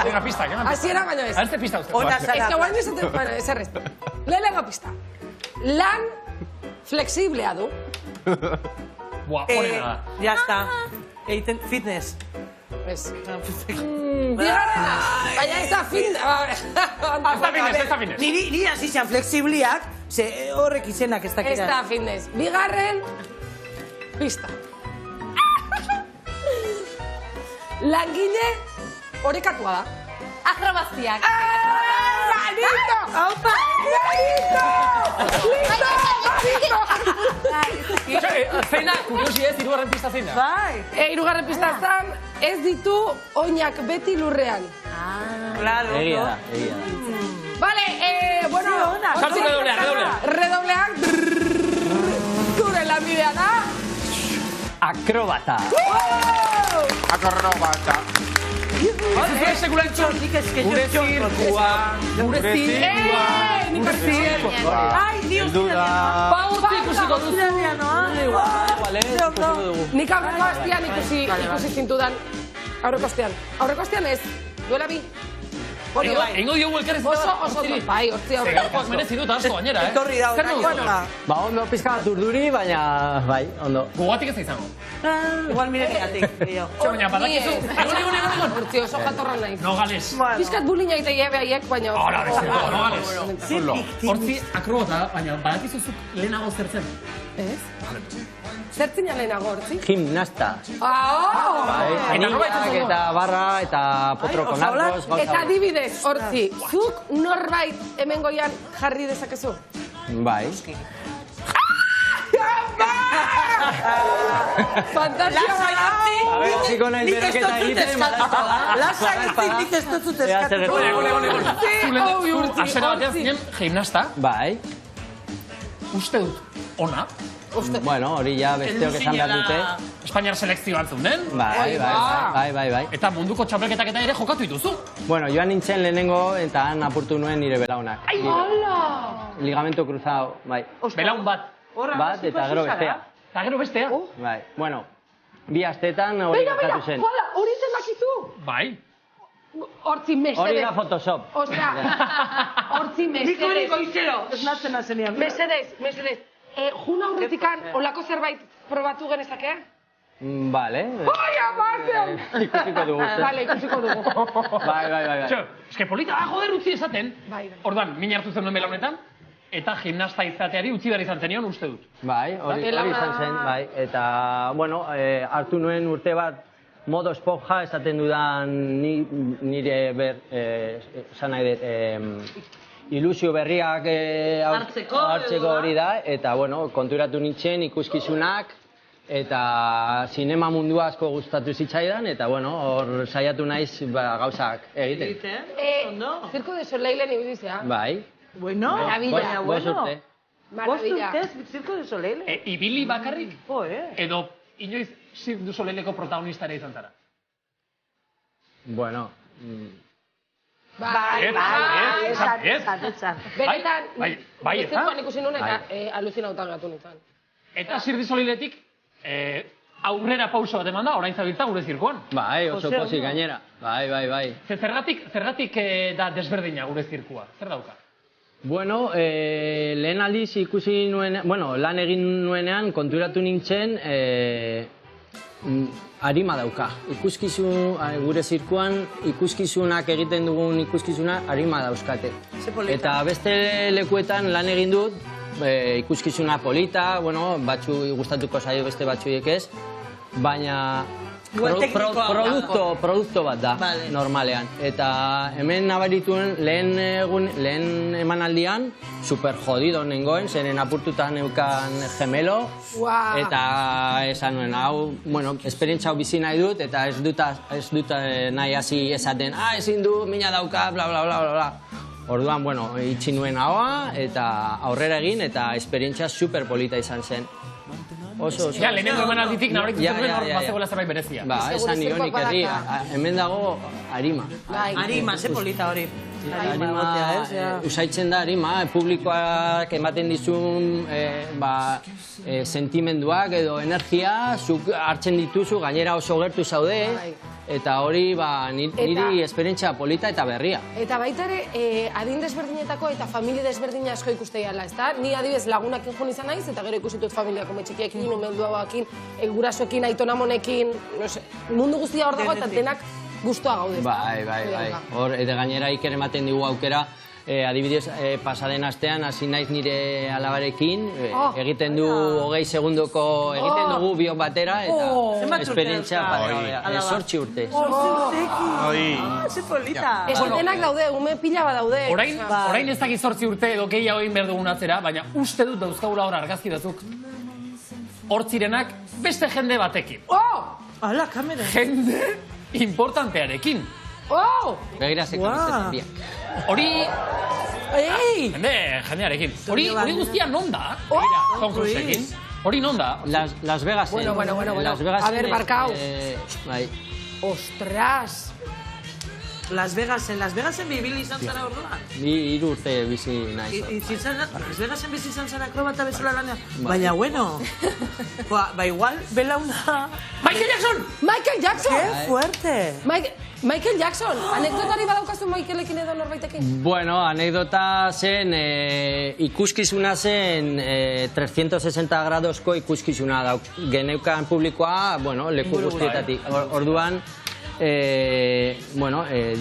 Venga, pista. Asiera baina ez. Azte pista uste. Ez que guain esaten, bueno, ez errez. Lehenengo pista. Lan flexiblea du. Buah, honena da. Ya está. Eiten fitness. Ez. Bigarrena, baina ez da fitness. Ez da fitness. Niri hasi zen flexibliak, ze horrek izenak ez dakira. Ez da fitness. Bigarren, pista. Langile orekatua da. Akrobaziak. Manito! Aupa! Manito! Zein da, kuriosi ez, hirugarren pista zein da? Bai. Hirugarren pista zan, ez ditu oinak beti lurrean. Claro. Egia da. Vale, bueno... Sartu redobleak. Redobleak. Gure lanbidea da. Akrobata. Akrobata. Zuzue sekula entzun. Gure zirkua. Nik zirkua. Ai, Dios. Pauti ikusiko duzu. Nik aurreko hastian ikusi zintudan. Aurreko hastian ez. Duela bi. Eingo diogu elkarrez. Oso, bai, hortzi aurreko. Gaurkoak merezi dut asko gainera, Etorri da, Ba, ondo pizka bat urduri, baina, bai, ondo. Gogatik ez da izango. Igual mirenigatik. Baina, badakizu. Egon. Hortzi oso jatorra nahi. Nogales. Pizkat bulina eta jebe haiek, baina... Hala, Nogales. Hortzi akrobata, baina badakizu zuk lehenago zertzen. Ez? Zertzina lehenago hortzi? Gimnasta. Bai, aniak eta barra eta potroko narkoz. Eta adibidez, hortzi, zuk norbait hemen goian jarri dezakezu? Bai. Fantasia bai! Ziko nahi beraketa egiten. Lasa egiten nik ez dut eskatu. Egon. Azera batean zinen gimnasta. Bai. Uste dut, ona. Bueno, hori ja besteok esan behar dute. Espainiar selekzioan zeunden. Bai. Eta munduko txapelketak eta ere jokatu dituzu. Bueno, joan nintzen lehenengo eta han apurtu nuen nire belaunak. Ai, hala! Ligamento cruzado, bai. Belaun bat. Bat eta gero bestea. Eta gero bestea. Bai, bueno, bi astetan hori gertatu zen. Beira, hori zen bakizu? Bai. Hortzi mesedez. Hori da Photoshop. Osea, hortzi mesedez. Nik hori goizero. Ez natzen azenean. Mesedez. Juna aurretikan olako zerbait probatu genezake? Vale. Bai, amatzen! Ikusiko dugu. Vale, ikusiko dugu. Bai. Eske polita, joder, utzi esaten. Orduan, min hartu zen duen belaunetan, eta gimnasta izateari utzi behar izan zenion uste dut. Bai, hori izan zen, bai. Eta, bueno, hartu nuen urte bat modo esponja esaten dudan nire esan nahi dut, ilusio berriak hartzeko hori da, eta, bueno, konturatu nintzen ikuskizunak, eta sinema mundua asko gustatu zitzaidan, eta, bueno, hor saiatu naiz gauzak egiten. Circo de Soleilen ibidizea? Bai. Bueno, maravilla. Bost urte. Maravilla. Bost urtez, Circo de Soleil. Ibili bakarrik? Edo inoiz Circo du Soleileko protagonista ere izan zara? Bueno... Bai. Benetan, zirkoan ikusi nuen eta aluzinautan gatu nintzen. Eta Circo du Soleiletik aurrera pauso bat eman da, orain zabiltza gure zirkoan. Bai, oso pozik gainera. Bai. Zergatik da desberdina gure zirkoa? Zer dauka? Bueno, lehen aldiz ikusi nuen, bueno, lan egin nuenean konturatu nintzen arima dauka. Gure zirkuan ikuskizunak egiten dugun ikuskizuna arima dauzkate. Eta beste lekuetan lan egin dut, ikuskizuna polita, bueno, batzu gustatuko zaio beste batzuiek ez, baina produkto bat da, normalean. Eta hemen nabarituen lehen emanaldian, super jodido nengoen, zeren apurtuta neukan gemelo, eta esan nuen, hau, bueno, esperientzia hau bizi nahi dut, eta ez dut nahi hasi esaten, ezin du, mina dauka, bla, bla, bla, bla. Orduan, bueno, itxi nuen ahoa, eta aurrera egin, eta esperientzia super polita izan zen. Oso. Ja, lehenengo emanalditik nabaritu zen hor bazegoela zerbait berezia. Ba, esan nionik erdi, hemen dago arima. Arima, ze polita hori. Usaitzen da arima, publikoak ematen dizun sentimenduak edo energia, zuk hartzen dituzu, gainera oso gertu zaude, eta hori niri esperientzia polita eta berria. Eta baita ere, adin desberdinetako eta familia desberdina asko ikuste gala, ezta? Ni adibidez lagunakin joan izan naiz, eta gero ikusitut familiako metxikiekin, umelduagoakin, gurasoekin, aitonamonekin, mundu guztia hor dago eta denak guztua gaude. Bai. Hor, eta gainera Iker ematen digu aukera, adibidez, pasaden astean, hasi naiz nire alabarekin, egiten du 20 segundoko, egiten dugu biok batera, eta esperientzia paregabea. 8 urte. 8 urtekin! Ze polita! Denak daude, ume pila bat daude. Orain ez dakit 8 urte edo gehiago egin behar dugun atzera, baina uste dut dauzkagula hor argazki batzuk. Hortzirenak beste jende batekin. Hala, kamera! Jende importantearekin. Begira ze kamisetan biak. Hori... Jendearekin. Hori guztia non da? Tom Cruiseekin. Hori non da? Las Vegasen. Bueno. A ver, barkau. Ostras! Las Vegasen bibili izan zara orduan? Bi 3 urte bizi naiz. Las Vegasen bizi izan zara akrobata bezala lanean? Baina, bueno. Ba, igual, belauna... Michael Jackson! Qué fuerte! Michael Jackson! Anekdotari badaukazu Michaelekin edo norbaitekin? Bueno, anekdota zen, ikuskizuna zen 360 gradosko ikuskizuna geneukan publikoa, bueno, leku guztietatik. Orduan,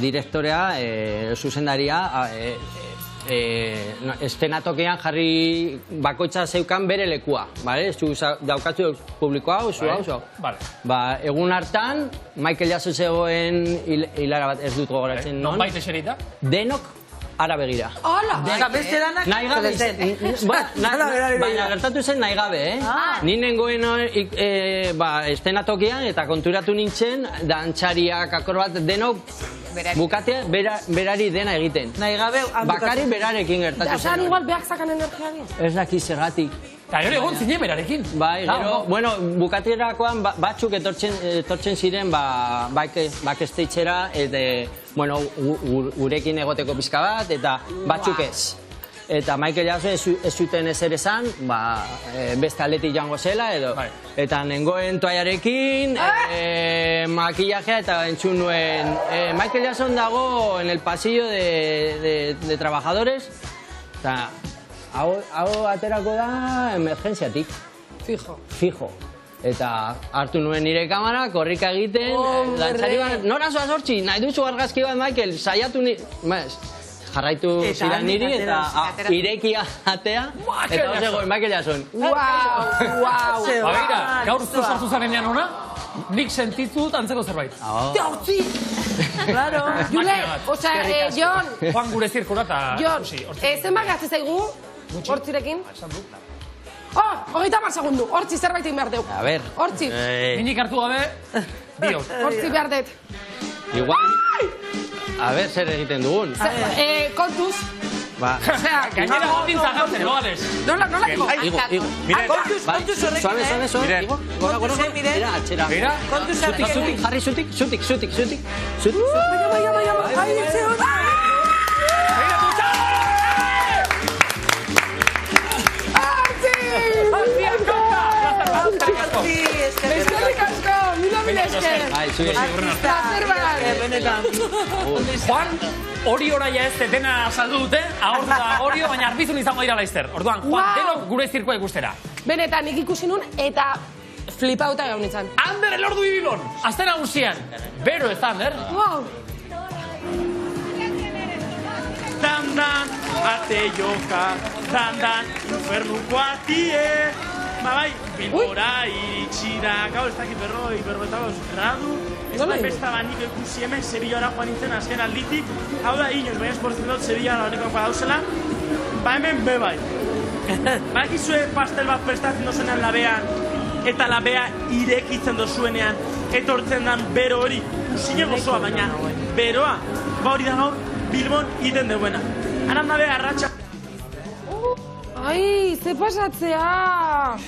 direktorea, zuzendaria, estenatokean jarri bakoitza zeukan bere lekua, bale? Daukatzu publikoa, hau. Egun hartan, Michael Jackson zegoen hilara bat ez dut gogoratzen non. Non baita eserita? Denok ara begira. Hola! Beste danak? Nahi gabe, baina gertatu zen nahi gabe, Ni nengoen estenatokian eta konturatu nintzen, dantxariak, akrobat, denok bukatea berari dena egiten. Nahi gabe... Bakari berarekin gertatu zen. Esan igual behak zakan energiari? Ez daki zergatik. Eta gero egon zinen berarekin. Bai, gero, bukaterakoan batzuk etortzen ziren backstageera, eta, gurekin egoteko pizka bat, eta batzuk ez. Eta Michael Jackson ez zuten ezer esan, beste aldetik joango zela, eta nengoen toaiarekin, makillajea, eta entzun nuen, Michael Jackson dago en el pasillo de trabajadores, eta hau aterako da emergentziatik. Fijo. Eta hartu nuen nire kamera, korrika egiten, dantzari bat, nora zoaz hortzi, nahi duzu argazki bat, Michael, saiatu jarraitu ziren niri eta irekia atea, eta hor zegoen Michael Jackson. Wow! Bagira, gaur zu sartu zarenean ona, nik sentitut antzeko zerbait. Hortzi! Claro. Jule, Jon... Juan gure zirkura eta... Jon, zenbat gazte zaigu, hortzirekin? Hogeita 10 segundu, hortzi zerbait egin behar deu. A ber. Hortzi. Minik hartu gabe, diot. Hortzi behar dut. Igual. A ber, zer egiten dugun. Kontuz. Gainera gotin zagatzen, gogales. Nola ego? Igo. Kontuz horrekin, Suave. Kontuz zen, mire. Mira. Kontuz horrekin. Jarri zutik. Eskerrik asko, mila esker. Juan, hori oraia ez dena saldu dute, ahortu da horio, baina arbizun izango dira laizter. Orduan, Juan, denok gure zirkoa ikustera. Benetan, nik ikusi nun eta flipauta gaun izan. Ander elordu Ibilon, azten nagusian. Bero ez, Ander. Wow. Dan, ate joka, dan, infernuko atie. Bai, Bilbora, iritsira, gau, ez dakit berroetagoz gradu. Ez da festa banik ikusi hemen, Sevillara joan nintzen azken alditik. Hau da, inoz, baina esportzen dut, Sevillara honeko dauzela. Ba hemen bebai. Ba ekizue pastel bat prestatzen dozuenean labean, eta labea irekitzen dozuenean, etortzen dan bero hori, usine gozoa, baina beroa, ba hori da gaur, Bilbon iten deuena. Haran dabe, arratxa... Ai, ze pasatzea!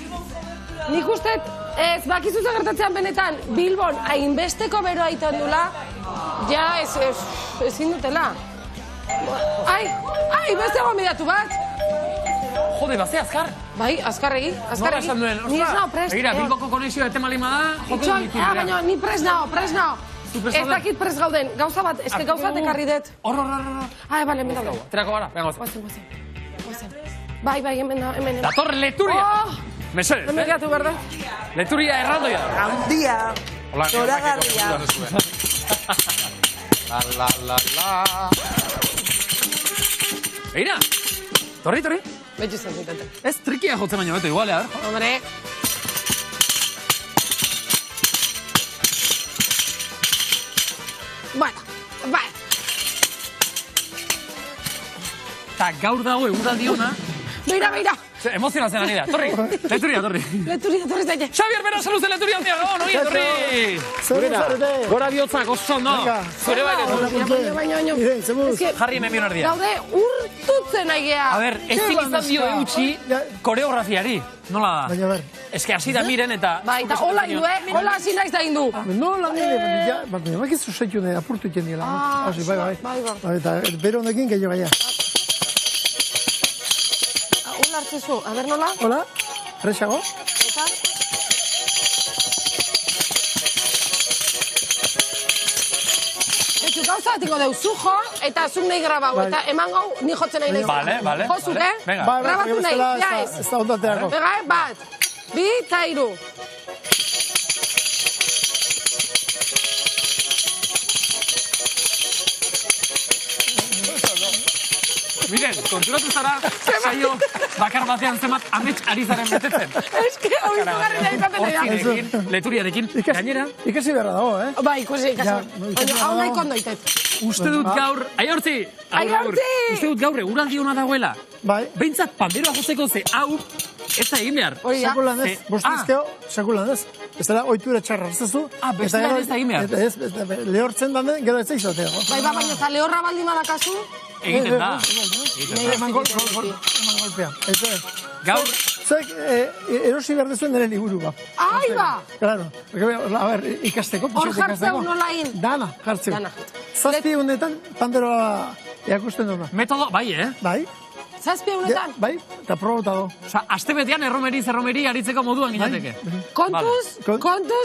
Nik ustet, ez bakizu gertatzean benetan, Bilbon hainbesteko beroa iten dula, ja ezin dutela. Ai, beste gomidatu bat! Jode, bazte, azkar! Bai, azkarregi. Nola esan duen, Ni ez nao prest. Begira, Bilboko konexioa eten malima da, joko dut. Baina, ni prest nao. Ez dakit prest gauden, gauza bat, eske gauza bat ekarri dut. Hor. Ai, bale, hemen daude. Terako gara, venga, gozen. Bai, hemen. Dator leturia. Mesedez, hemen gatu, berda? Leturia erraldoia. Handia. Zoragarria. La. Beira, torri. Betxu zen, zitente. Ez trikia jotzen baino, beto, iguale, a ver. Hombre. Bueno. Ta gaur dago eguraldi ona. Beira. Emozionatzen ari da, torri. Leturia, torri zaite. Xabier Berasaluze leturia handia, nogia, torri. Gora bihotzak, oso ondo. Zure baino. Jarri hemen bion erdia. Gaude, urtutzen aigea. A ber, ezin izan dio eutxi koreografiari. Nola da? Baina, ber. Ez que hasi da miren eta... Bai, eta hola indu, hola hasi naiz da indu. Nola nire, baina, bakizu zaitu nahi apurtu iten dira. Bai. Eta bero honekin gehiago gaia. Hola hartzezu, a ber nola? Hola, prexago. Eta? Etxu gauza tingo deu, zu jo, eta zuk nahi grabau, eta eman gau, ni jotzen nahi nahi. Vale. Jozuk, grabatu nahi, ja ez. Ez da ondateako. Bega, bat, bi, eta iru. Miren, konturatu zara, saio bakar batean zemat amets ari zaren betetzen. Ez que, hau izugarri nahi izaten dira. Leturiarekin, gainera. Ikasi beharra dago, Ba, ikusi. Baina, hau nahi kondoitet. Uste dut gaur, aiortzi! Uste dut gaur eguraldi hona dagoela. Bai. Behintzat panderoa jotzeko ze hau, ez da egin behar. Sakulan ez, bostizkeo, sakulan ez. Ez dara oitura txarra hartzezu. Bestean ez da egin behar. Lehortzen danden, gero ez zaizateo. Bai, baina eta lehorra baldin badakazu. Egiten da. Eman golpea. Gaur... Zek, erosi behar dezuen nire liburu ba. Ai, ba! Claro. A ber, ikasteko. Hor jartzeu nola in. Dana, jartzeu. Zazpi honetan panderoa erakusten duna. Metodo, bai, Bai. Zazpi honetan? Bai, eta probota do. Osa, aste betean erromeri aritzeko moduan ginateke. Kontuz,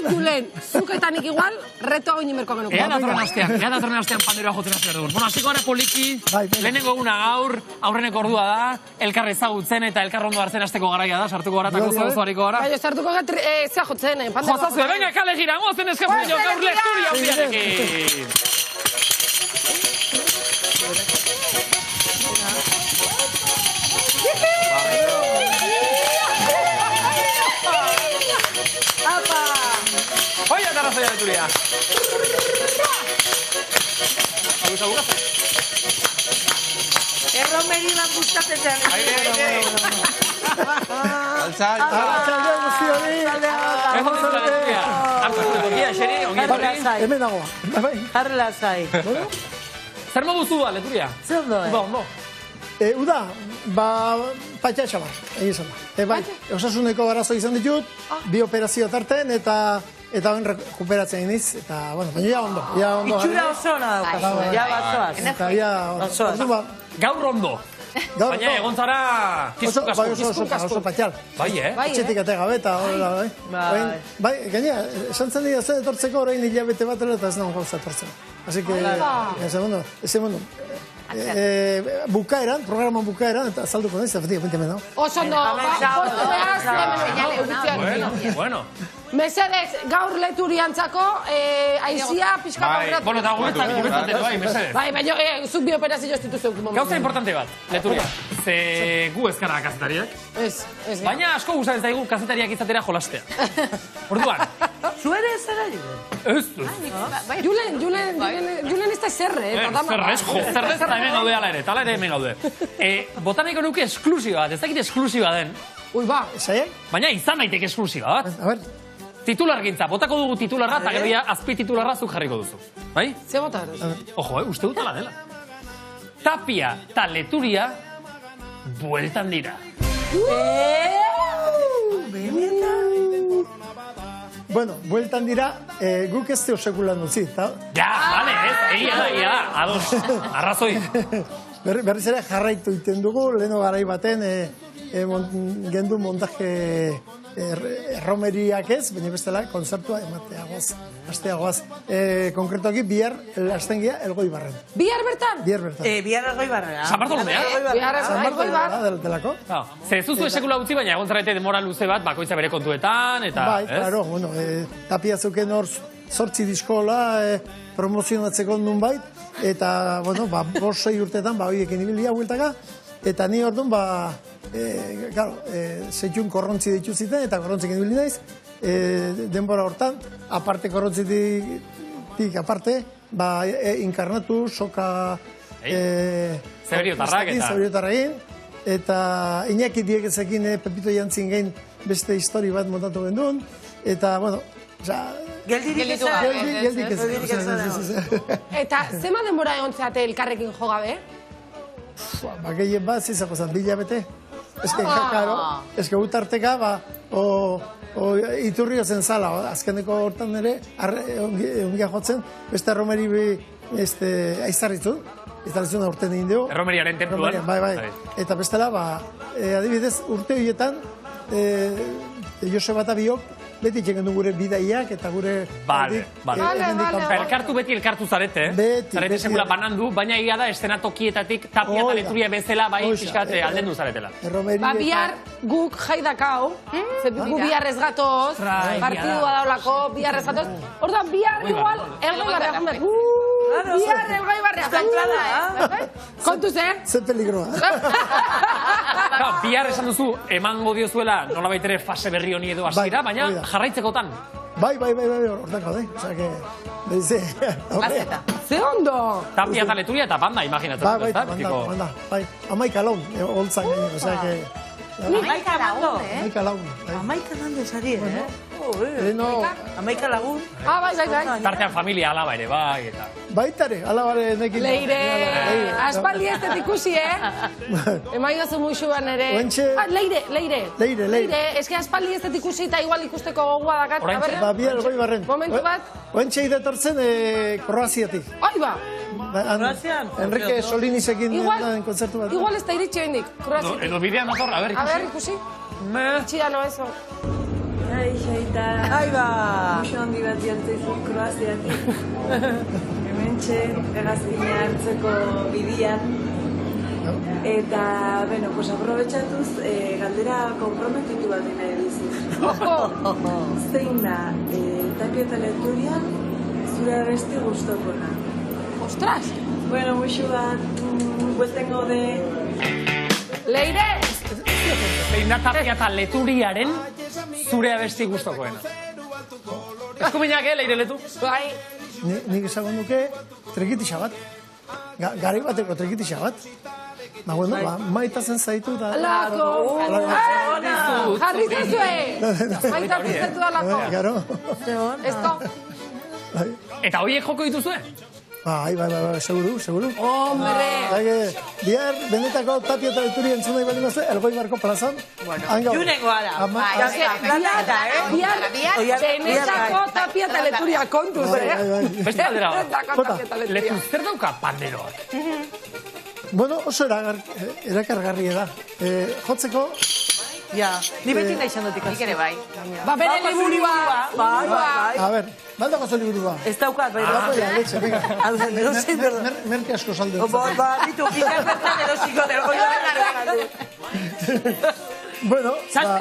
Julen, zuketanik igual, reto hau inimerko genuko. Ea datorren astean panderoa jotzen azter dugun. Bueno, hasiko gara poliki, lehenengo eguna gaur, aurreneko ordua da, elkar ezagutzen eta elkar ondo hartzen asteko garaia da, sartuko gara eta gozo hariko gara. Bai, sartuko gara, zea jotzen, panderoa. Jozazue, venga, kale gira, gozen eskatzen jo, gaur lekturia hundiarekin. Oia eta razoia leturia. Aguza. Erromeri bat gustatetan. Hemen dago. Jarrela zai. Zer modu zua, leturia? Zer ondo, Ondo. Uda, patxatxa bat, egizan da. Bai, osasuneko arazo izan ditut, bi operazio tarten eta ben rekuperatzen iniz, eta, bueno, baina ja ondo. Itxura oso hona daukazu, ja batzoaz. Eta ja, gaur ondo. Baina egon zara kizkun kasko. Oso patxal. Bai, Etxetik ate gabe eta horrela, bai. Bai, gaina, esan zen dira zen etortzeko orain hilabete bat eta ez nago gauza etortzen. Así que, ese mundo. Bukaeran, programan bukaeran, eta salduko nahiz, efectivamente me dago. Oso ondo, postu behaz, bueno. Mesedez, gaur leturiantzako, aizia pixka kongratu. Bueno, eta guretzak ikustaten, bai, mesedez. Bai, baina zuk bi operazio estitu Gauza importante bat, leturia. Ze gu ezkara kazetariak. Ez. Baina asko gustatzen zaigu kazetariak izatera jolastea. Orduan. Zuere ez zara Ez. Julen ez da zerre, Zerre eta hemen gaude ala ere, tala ere hemen gaude. Botaniko nuke esklusiba bat, ez dakit esklusiba den. Ui, ba. Baina izan daiteke esklusiba bat. A ver. Titular gintza, botako dugu titularra eta gero ja azpi titularra zuk jarriko duzu. Bai? Ze bota? Ojo, uste dut ala dela. Tapia eta leturia bueltan dira. Bueno, bueltan dira, guk ez teo sekulan dutzi, eta... Ja, bale, ez, egia da, ados, arrazoi. Berriz ere jarraitu iten dugu, leheno garai baten gendu montaje erromeriak ez, baina bestela konzertua emateagoaz, asteagoaz. Konkretoki bihar lastengia Elgoibarren. Bihar bertan? Bihar bertan. Bihar Elgoibarren. San Bartolomea? San Bartolomea delako. Ze ez duzu esekula utzi, baina egon zarete demora luze bat, bakoitza bere kontuetan, eta... Bai, claro, bueno, Tapia zuken hor 8 diskola promozionatzeko nun bait, eta, bueno, 5-6 urtetan, horiekin ibilia hueltaka, eta ni orduan, claro, zeitun korrontzi ditu ziten, eta korrontzikin ibili naiz, denbora hortan, aparte korrontzitik, aparte, inkarnatu, soka... Zeberiotarrak eta... Zeberiotarrakin, eta Iñaki Diegezekin Pepito Jantzin gein beste histori bat montatu gendun, eta, bueno, geldirik ez. Eta zema denbora egon zeate elkarrekin jo gabe? Gehien bat, zizako zan, 2 hilabete. Ez que gutarteka, iturrio zen zala, azkeneko hortan ere, ongia jotzen, beste erromeri aizarritzun, aizarritzun aurten egin dugu. Erromeriaren templuan. Bai. Eta bestela, adibidez, urte horietan, Joseba eta biok, beti txeken du gure bidaiak eta gure... Bale. Elkartu beti elkartu zarete, zarete sekula banandu, baina egia da estenatokietatik Tapia eta Leturia bezala bai pixkat aldendu zaretela. Bihar guk jaidakau, gu bihar ez gatoz, partidua daulako, bihar ez gatoz, orduan bihar igual Elgoibarra jundak. Bihar Elgoibarra. Kontuz, Zer peligroa. Bihar esan duzu, emango diozuela nola baitere fase berri honi edo hasiera, baina jarraitzekotan. Bai, hortan gaude. Osea, que... Ze ondo! Tapia eta Leturia eta banda, imaginatzen. Banda. 11 laun, holtzak gainen, osea, que... 11 lagun, Amaika lagun. 11 lagun desari, Leno... 11 lagun. Bai. Tartean familia alaba ere, bai, eta... Baitare, alabare nekin. Leire, aspaldi ez dut ikusi, Emai gozu muixuan ere. Leire, eske aspaldi ez dut ikusi eta igual ikusteko gogoa dakat. Bihar Elgoibarren. Momentu bat. Oentxe idetortzen Kroaziatik. Aiba! Enrique Solinizekin konzertu bat. Igual ez da iritsi hendik, Kroaziatik. Edo bidean dator, a ver, ikusi. Itxida no, eso. Xaita. Aiba! Muxo handi bat jartzeizu Kroaziatik. Hementxe, hegazkina hartzeko bidian. Eta, bueno, pues aprobetxatuz, galdera komprometitu bat dina edizu. Zein da, Tapia eta Leturian, zure abesti gustokona. Ostras! Bueno, muxo bat, bueltengo de... Leire! Zein da Tapia eta Leturiaren zure abesti gustokoena. Eskuminak, Leire Letu? Bai. Nik esagon duke, trekitisa bat. Gari bateko trekitisa bat. Bueno, maitazen zaitu da... Lako! Jarri zezue! Maitazen zaitu da lako. Garo. Esto? Eta horiek joko dituzue? Bai, seguru. Hombre! Bihar, benetako Tapia eta Leturi entzun nahi bali mazte, Elgoibarko plazan. Junengo ara. Bihar, benetako Tapia eta Leturia kontuz, Beste aldera bat. Letu, zer dauka panderoak? Bueno, oso erakargarria da. Jotzeko... Ni beti nahi izan dut ikasi. Nik ere bai. Bere liburua. A ver, baldako zo liburua. Ez daukat, bai. Letxe, venga. Merke asko salde. Ditu, ikertzen erosiko dero. Bueno,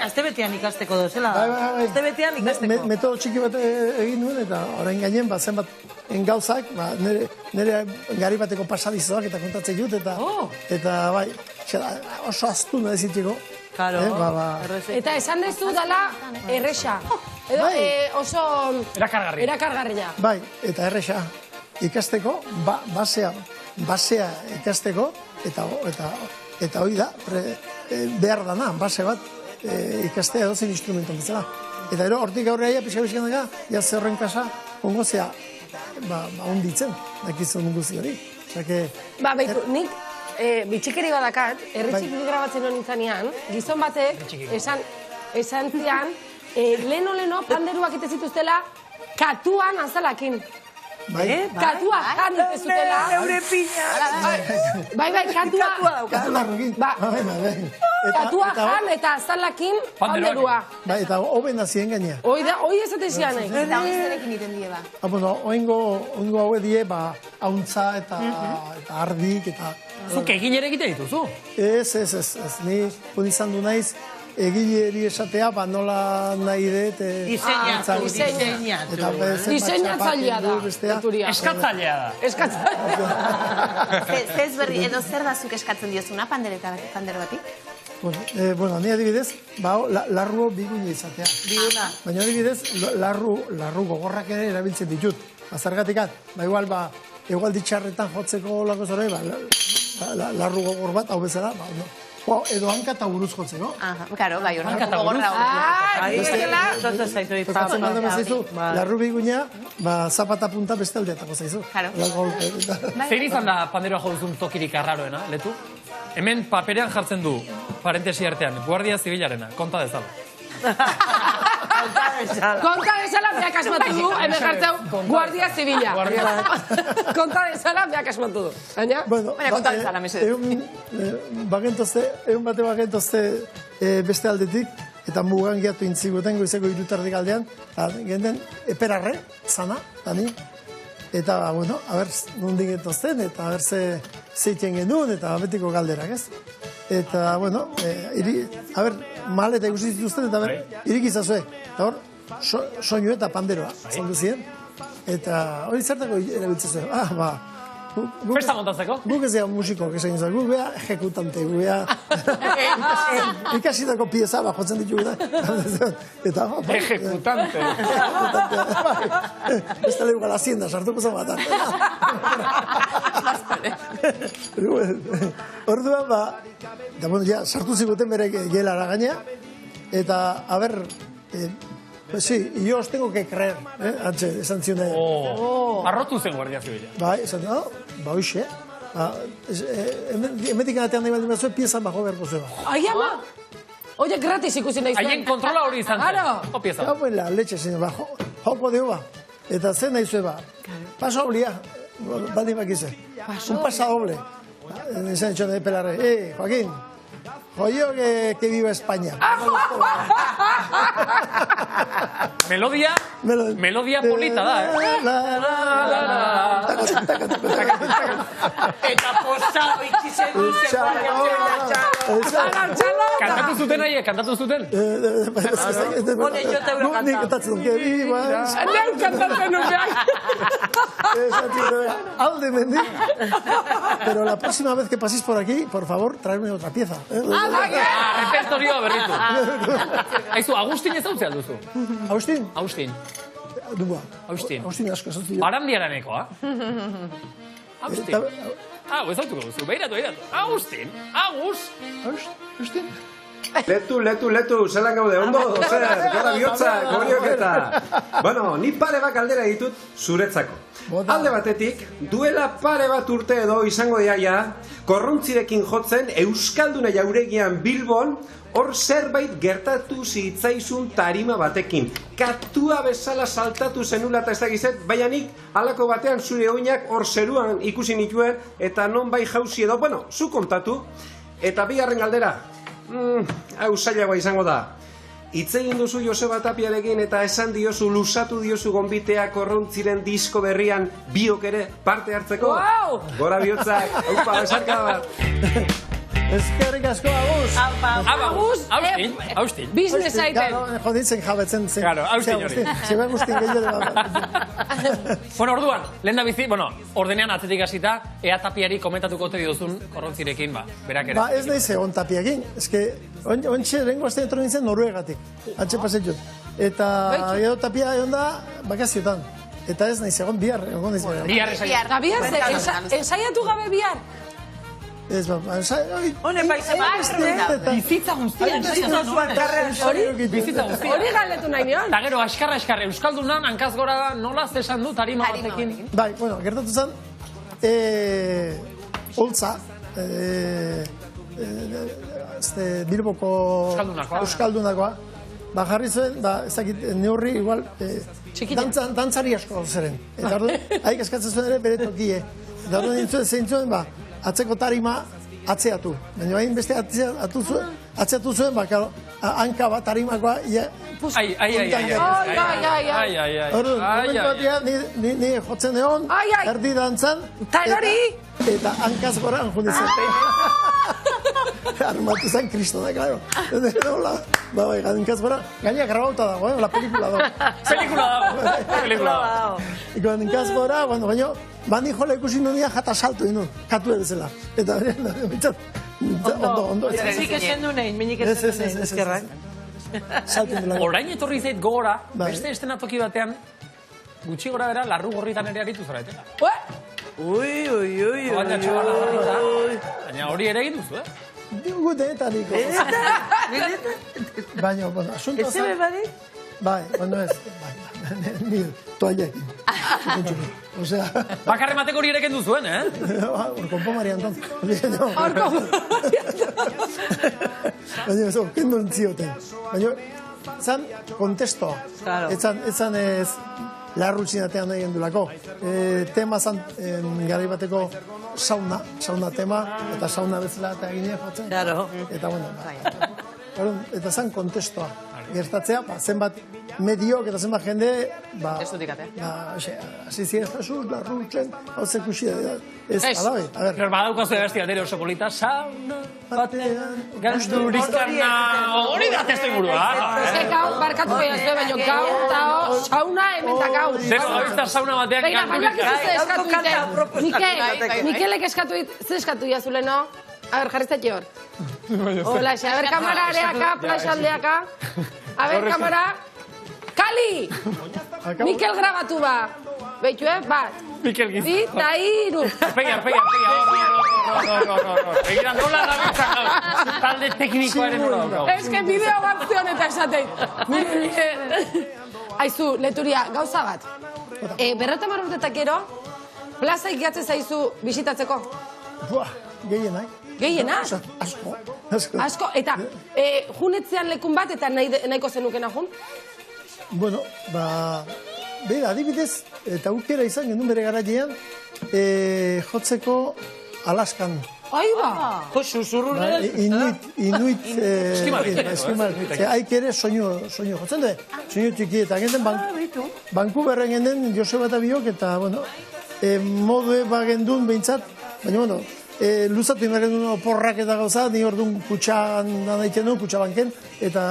azte betean ikasteko dozela. Azte betean ikasteko. Metodo txiki bat egin duen, eta orain gainen, zenbat gauzak, nire gari bateko pasadizoak eta kontatzen jut, eta bai, oso aztu nahi zitzeko. Eta esan dezu dela erresa. Edo oso... Erakargarria. Bai, eta erresa. Ikasteko, basea ikasteko, eta hori da, behar dana, base bat, ikastea edozein instrumenton bezala. Eta ero, hortik aurreaia, pixka daga, jaz horren kasa, ongozea, onditzen, dakizun ongozi hori. Baitu, nik bitxikeri badakat, erretxikik grabatzen honi zanean, gizon batek, esan zian, leno panderuak ite zituztela, katuan azalakin. Katua jan itezutela. Neure piña. Bai, katua. Katua dauka. Katua jan eta azalakin panderua. Eta hoben hazien gainea. Hoi ez atezian nahi. Eta hori zerekin iten die ba. Bueno, oingo haue die, hauntza eta ardik eta... Zuk egin ere egiten dituzu? Ez. Ni izan du naiz, egileri esatea, nola nahi dut... Diseinatzailea da. Eskatzailea da. Edo zer da zuk eskatzen diozuna pandero batik? Bueno, ni adibidez, larru biguina izatea. Baina adibidez, larru gogorrak ere erabiltzen ditut. Zergatikan, igual ditxarretan jotzeko lako zore, larru gogor bat, hau bezala, edo hanka eta buruz jotzeko. Karo, bai, hanka eta buruz. Larru biguina, zapata punta beste aldeatako zaizu. Zein izan da panderoa joduzun tokirik arraroena, letu? Hemen paperean jartzen du, parentesi artean, Guardia Zibilarena, konta dezala. Konta dezala, beak asmatu du, hemen jartzeu, Guardia Zibila. Konta dezala, beak asmatu du. Baina, konta dezala, mesedez. Egun bate bagentozte beste aldetik, eta mugan gehiatu intziguten, goizeko 3:00 aldean, genden, eperarre, zana, dani. Eta, bueno, a ber, nondik entozten, eta a ber, zeiten genuen, eta betiko galderak, ez? Eta, bueno, a ber, maleta ikusi zituzten, eta a ber, irik izazue. Eta hor, soinu eta panderoa, zondu ziren. Eta hori zertako erabiltzen zuen. Festa montatzeko? Guk ez ega musikoak esan izan, guk beha ejecutante, guk beha... Ikasitako pieza jotzen ditugu da. Ejecutante. Beste lehu gala hacienda, sartuko zen bat. Orduan, sartu ziguten bere gelara gaina, eta, a ber... Sí, y yo os tengo que creer, esan zion. Arrotu zen Guardia Zibila. Bai, esan, hoxe. Emetik anatean nahi baldin bazue, piezan bajo berko zeba. Ai, ama! Oie, gratis ikusi nahi zuen. Haien kontrola hori izan zen. Ko pieza. Ja, pues la leche, zen, joko deu ba. Eta zen nahi zuen ba. Paso oblia, baldin bakize. Un pasa doble. Esan etxon de pelarre. Joaquín, joio que viva España. Melodia polita da, Eta posado itxizen duzen Kantatu zuten aie, kantatu zuten? Hone jo teura kanta. Nik katatzen, que viva España. Neu kantatzen nukeak. Alde mendik. Pero la próxima vez que paséis por aquí, por favor, traerme otra pieza. Repertorio berritu. Aizu, Agustin ez hautzea duzu? Agustin? Agustin. Dua. Agustin. Agustin asko ez dut. Barandiaranekoa. Agustin. Ez hautuko duzu, behiratu. Agustin. Agustin. Letu, zelan gaude, ondo, zer, gara bihotza, gorioketa. Bueno, ni pare bat galdera ditut zuretzako. Alde batetik, duela pare bat urte edo izango diaia, korrontzirekin jotzen Euskalduna jauregian Bilbon, hor zerbait gertatu zitzaizun tarima batekin. Katua bezala saltatu zenula eta ez dakizet, baina nik halako batean zure oinak hor zeruan ikusi nituen, eta non bai jauzi edo, bueno, zu kontatu. Eta bigarren galdera, hau zailagoa izango da. Hitz egin duzu Joseba Tapiarekin eta esan diozu, luzatu diozu gonbitea korrontziren disko berrian biok ere parte hartzeko? Gora bihotzak, aupa, besarka bat. Ezkerrik asko, Agus. Austin. Business item. Joditzen jabetzen zen. Claro, Austin hori. Zeba Agustin gehiago. Bueno, orduan, lehen da bizi, ordenean atzetik hasita, ea Tapiari komentatuko te diozun korrontzirekin, berak ere. Ez nahi egon Tapiakin. Ez que, ontxe, rengo azte etro nintzen Noruegatik. Antxe pasetxut. Eta, edo Tapia egon da, bakaziotan. Eta ez nahi egon bihar, egon nahi egon. Bihar, ensaiatu gabe bihar. Ez Hone paisa bizitza guztian. Hori galdetu nahi nion. Eta gero, askarra, Euskaldunan, hankaz gora da, nola zesan du tarima batekin. Bai, bueno, gertatu zen, holtza, Bilboko Euskaldunakoa, jarri zuen, ezakit, neurri igual, dantzari asko zeren. Eta haik eskatzen zuen ere bere tokie. Eta hori nintzuen, atzeko tarima atzeatu. Baina bain beste atzeatu zuen, hanka bat, harimakoa, ni jotzen egon, erdi dantzan, eta hankaz gora anjunditzen. Armatu zen kristona, klaro. Bai, hankaz gora, gaina grabauta dago, la pelikula dago. Pelikula dago. Hankaz gora, baina, bani jola ikusi nunia jata saltu inu, katu edezela. Eta ondo. Zik esen du nein, minik esen du nein, eskerrak. Orain etorri zait gogora, beste estenatoki batean, gutxi gora bera, larru gorritan ere aritu zara etela. Ui. Baina hori ere egin duzu, Digu denetariko. Baina, asunto zen... Eze bebadi? Bai, ez. Ni toallekin. Bakarre mateko hori ere egin duzuen, Orkonpo Maria Anton. Baina, kendu entzioten. Baina, zan kontestoa. Etzan ez larrutxinatean nahi gendulako. Tema zan garai bateko sauna tema, eta sauna bezala eta eginea jotzen. Eta, eta zan kontestoa. Gertatzea, zenbat mediok eta zenbat jende, hasi ziren Jesus, larrutzen, hau zekusi da. Ez, alabe, a ber. Badaukazu da bestia dere oso polita, sauna batean, ganzturikana, hori da testu ingurua. Ez que gau, barkatu baina ez baina gau, eta sauna hemen da gau. Dezabizta sauna batean, ganzturikana. Mikelek eskatu diazule, no? A ver, jarriztatxe hor. Hola, a ver, kamara areaka, plaxaldeaka. A ver, kamara. Kali! Mikel grabatu ba. Beitu, bat. Mikel gizu. Eta iru. Pega. Egira nola da bitzak. Talde teknikoaren nola daukau. Ez que bideo bat zioneta esatei. Aizu, Leturia, gauza bat. Berreta marrutetak ero, plazaik gatzen zaizu bisitatzeko? Gehienak. Gehienak? Asko. Eta junetzean lekun bat eta nahiko zenukena jun? Bueno, bera, adibidez, eta ukera izan genuen bere garailean, jotzeko Alaskan. Aiba! Susurru nire? Inuit, eskimal. Haik ere soinu jotzen du, soinu txiki, eta genden Vancouverren genden Joseba eta biok, eta, bueno, modue bagendun behintzat, baina, bueno, luzatu inberren duen oporrak eta gauza, ni orduan kutxan da nahitzen duen, kutxa banken, eta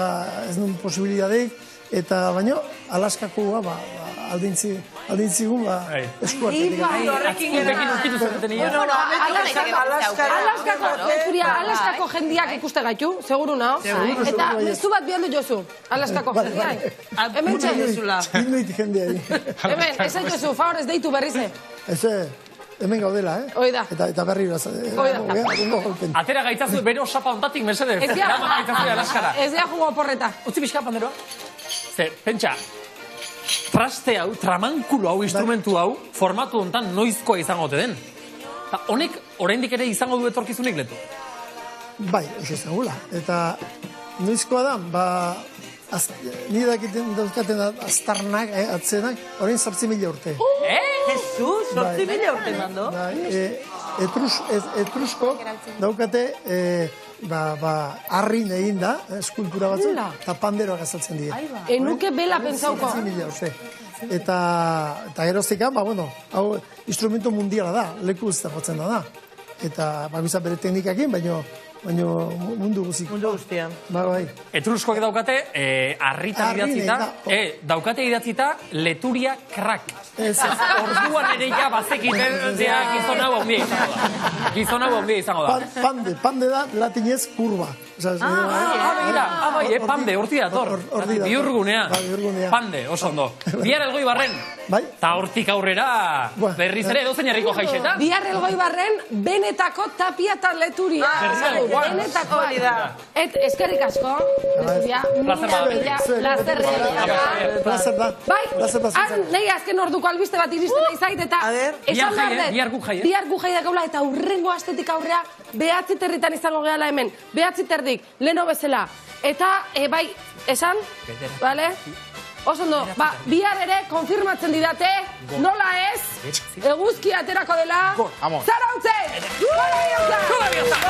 ez duen posibilidadeik, eta baino, Alaskako aldintzigun eskuartetik. Alaskako jendiak ikuste gaitu, seguru nao? Eta mezu bat bialdu jozu, Alaskako jendiak. Hemen txezula. Inuit jendiak. Hemen, esan jozu, favorez deitu berrize. Hemen gaudela, Oida. Eta berri beraz. Atera gaitzazu bere osapa ontatik, mesedez. Ez dira jugo porreta. Utzi pixka, panderoa? Pentsa, traste hau, tramankulo hau, instrumentu hau, formatu hontan noizkoa izango ote den. Honek, oraindik ere izango du etorkizunik, Letu? Bai, ez izangola. Eta noizkoa da, ni dakiten dauzkaten aztarnak, atzenak, orain 8.000 urte. Jesus, 8.000 urte mando? Etruskok daukate, harrin egin da, eskultura batzu, eta panderoak azaltzen dira. Enuke bela pentsauko. 8.000 urte. Eta geroztikan, hau instrumento mundiala da, leku guztia jotzen da. Eta bizan bere teknikakin, baina mundu guzik. Mundu guztian. Bai. Etruskoak daukate, harritan idatzita, daukate idatzita Leturia Crack. Orduan ere ja bazekiten gizon hau onbia izango da. Pande da, latinez kurba. Pande, horti dator. Bihurgunea. Pande, oso ondo. Bihar Elgoibarren. Eta hortik aurrera berriz ere edozein herriko jaixeta. Bihar Elgoibarren benetako Tapia eta Leturia. Benetako hori da. Eskerrik asko. Plazer da. Bai, nahi azken orduko albiste bat iristen nahi zait, eta esan behar bihar gu jai dakaula, eta urrengo astetik aurrea 9 territan izango gehala hemen. 9 terdik, leno bezala. Eta, bai, esan? Bale? Oso ondo, bihar ere konfirmatzen didate, nola ez, eguzki aterako dela, Zarautzen! Gora bihotza!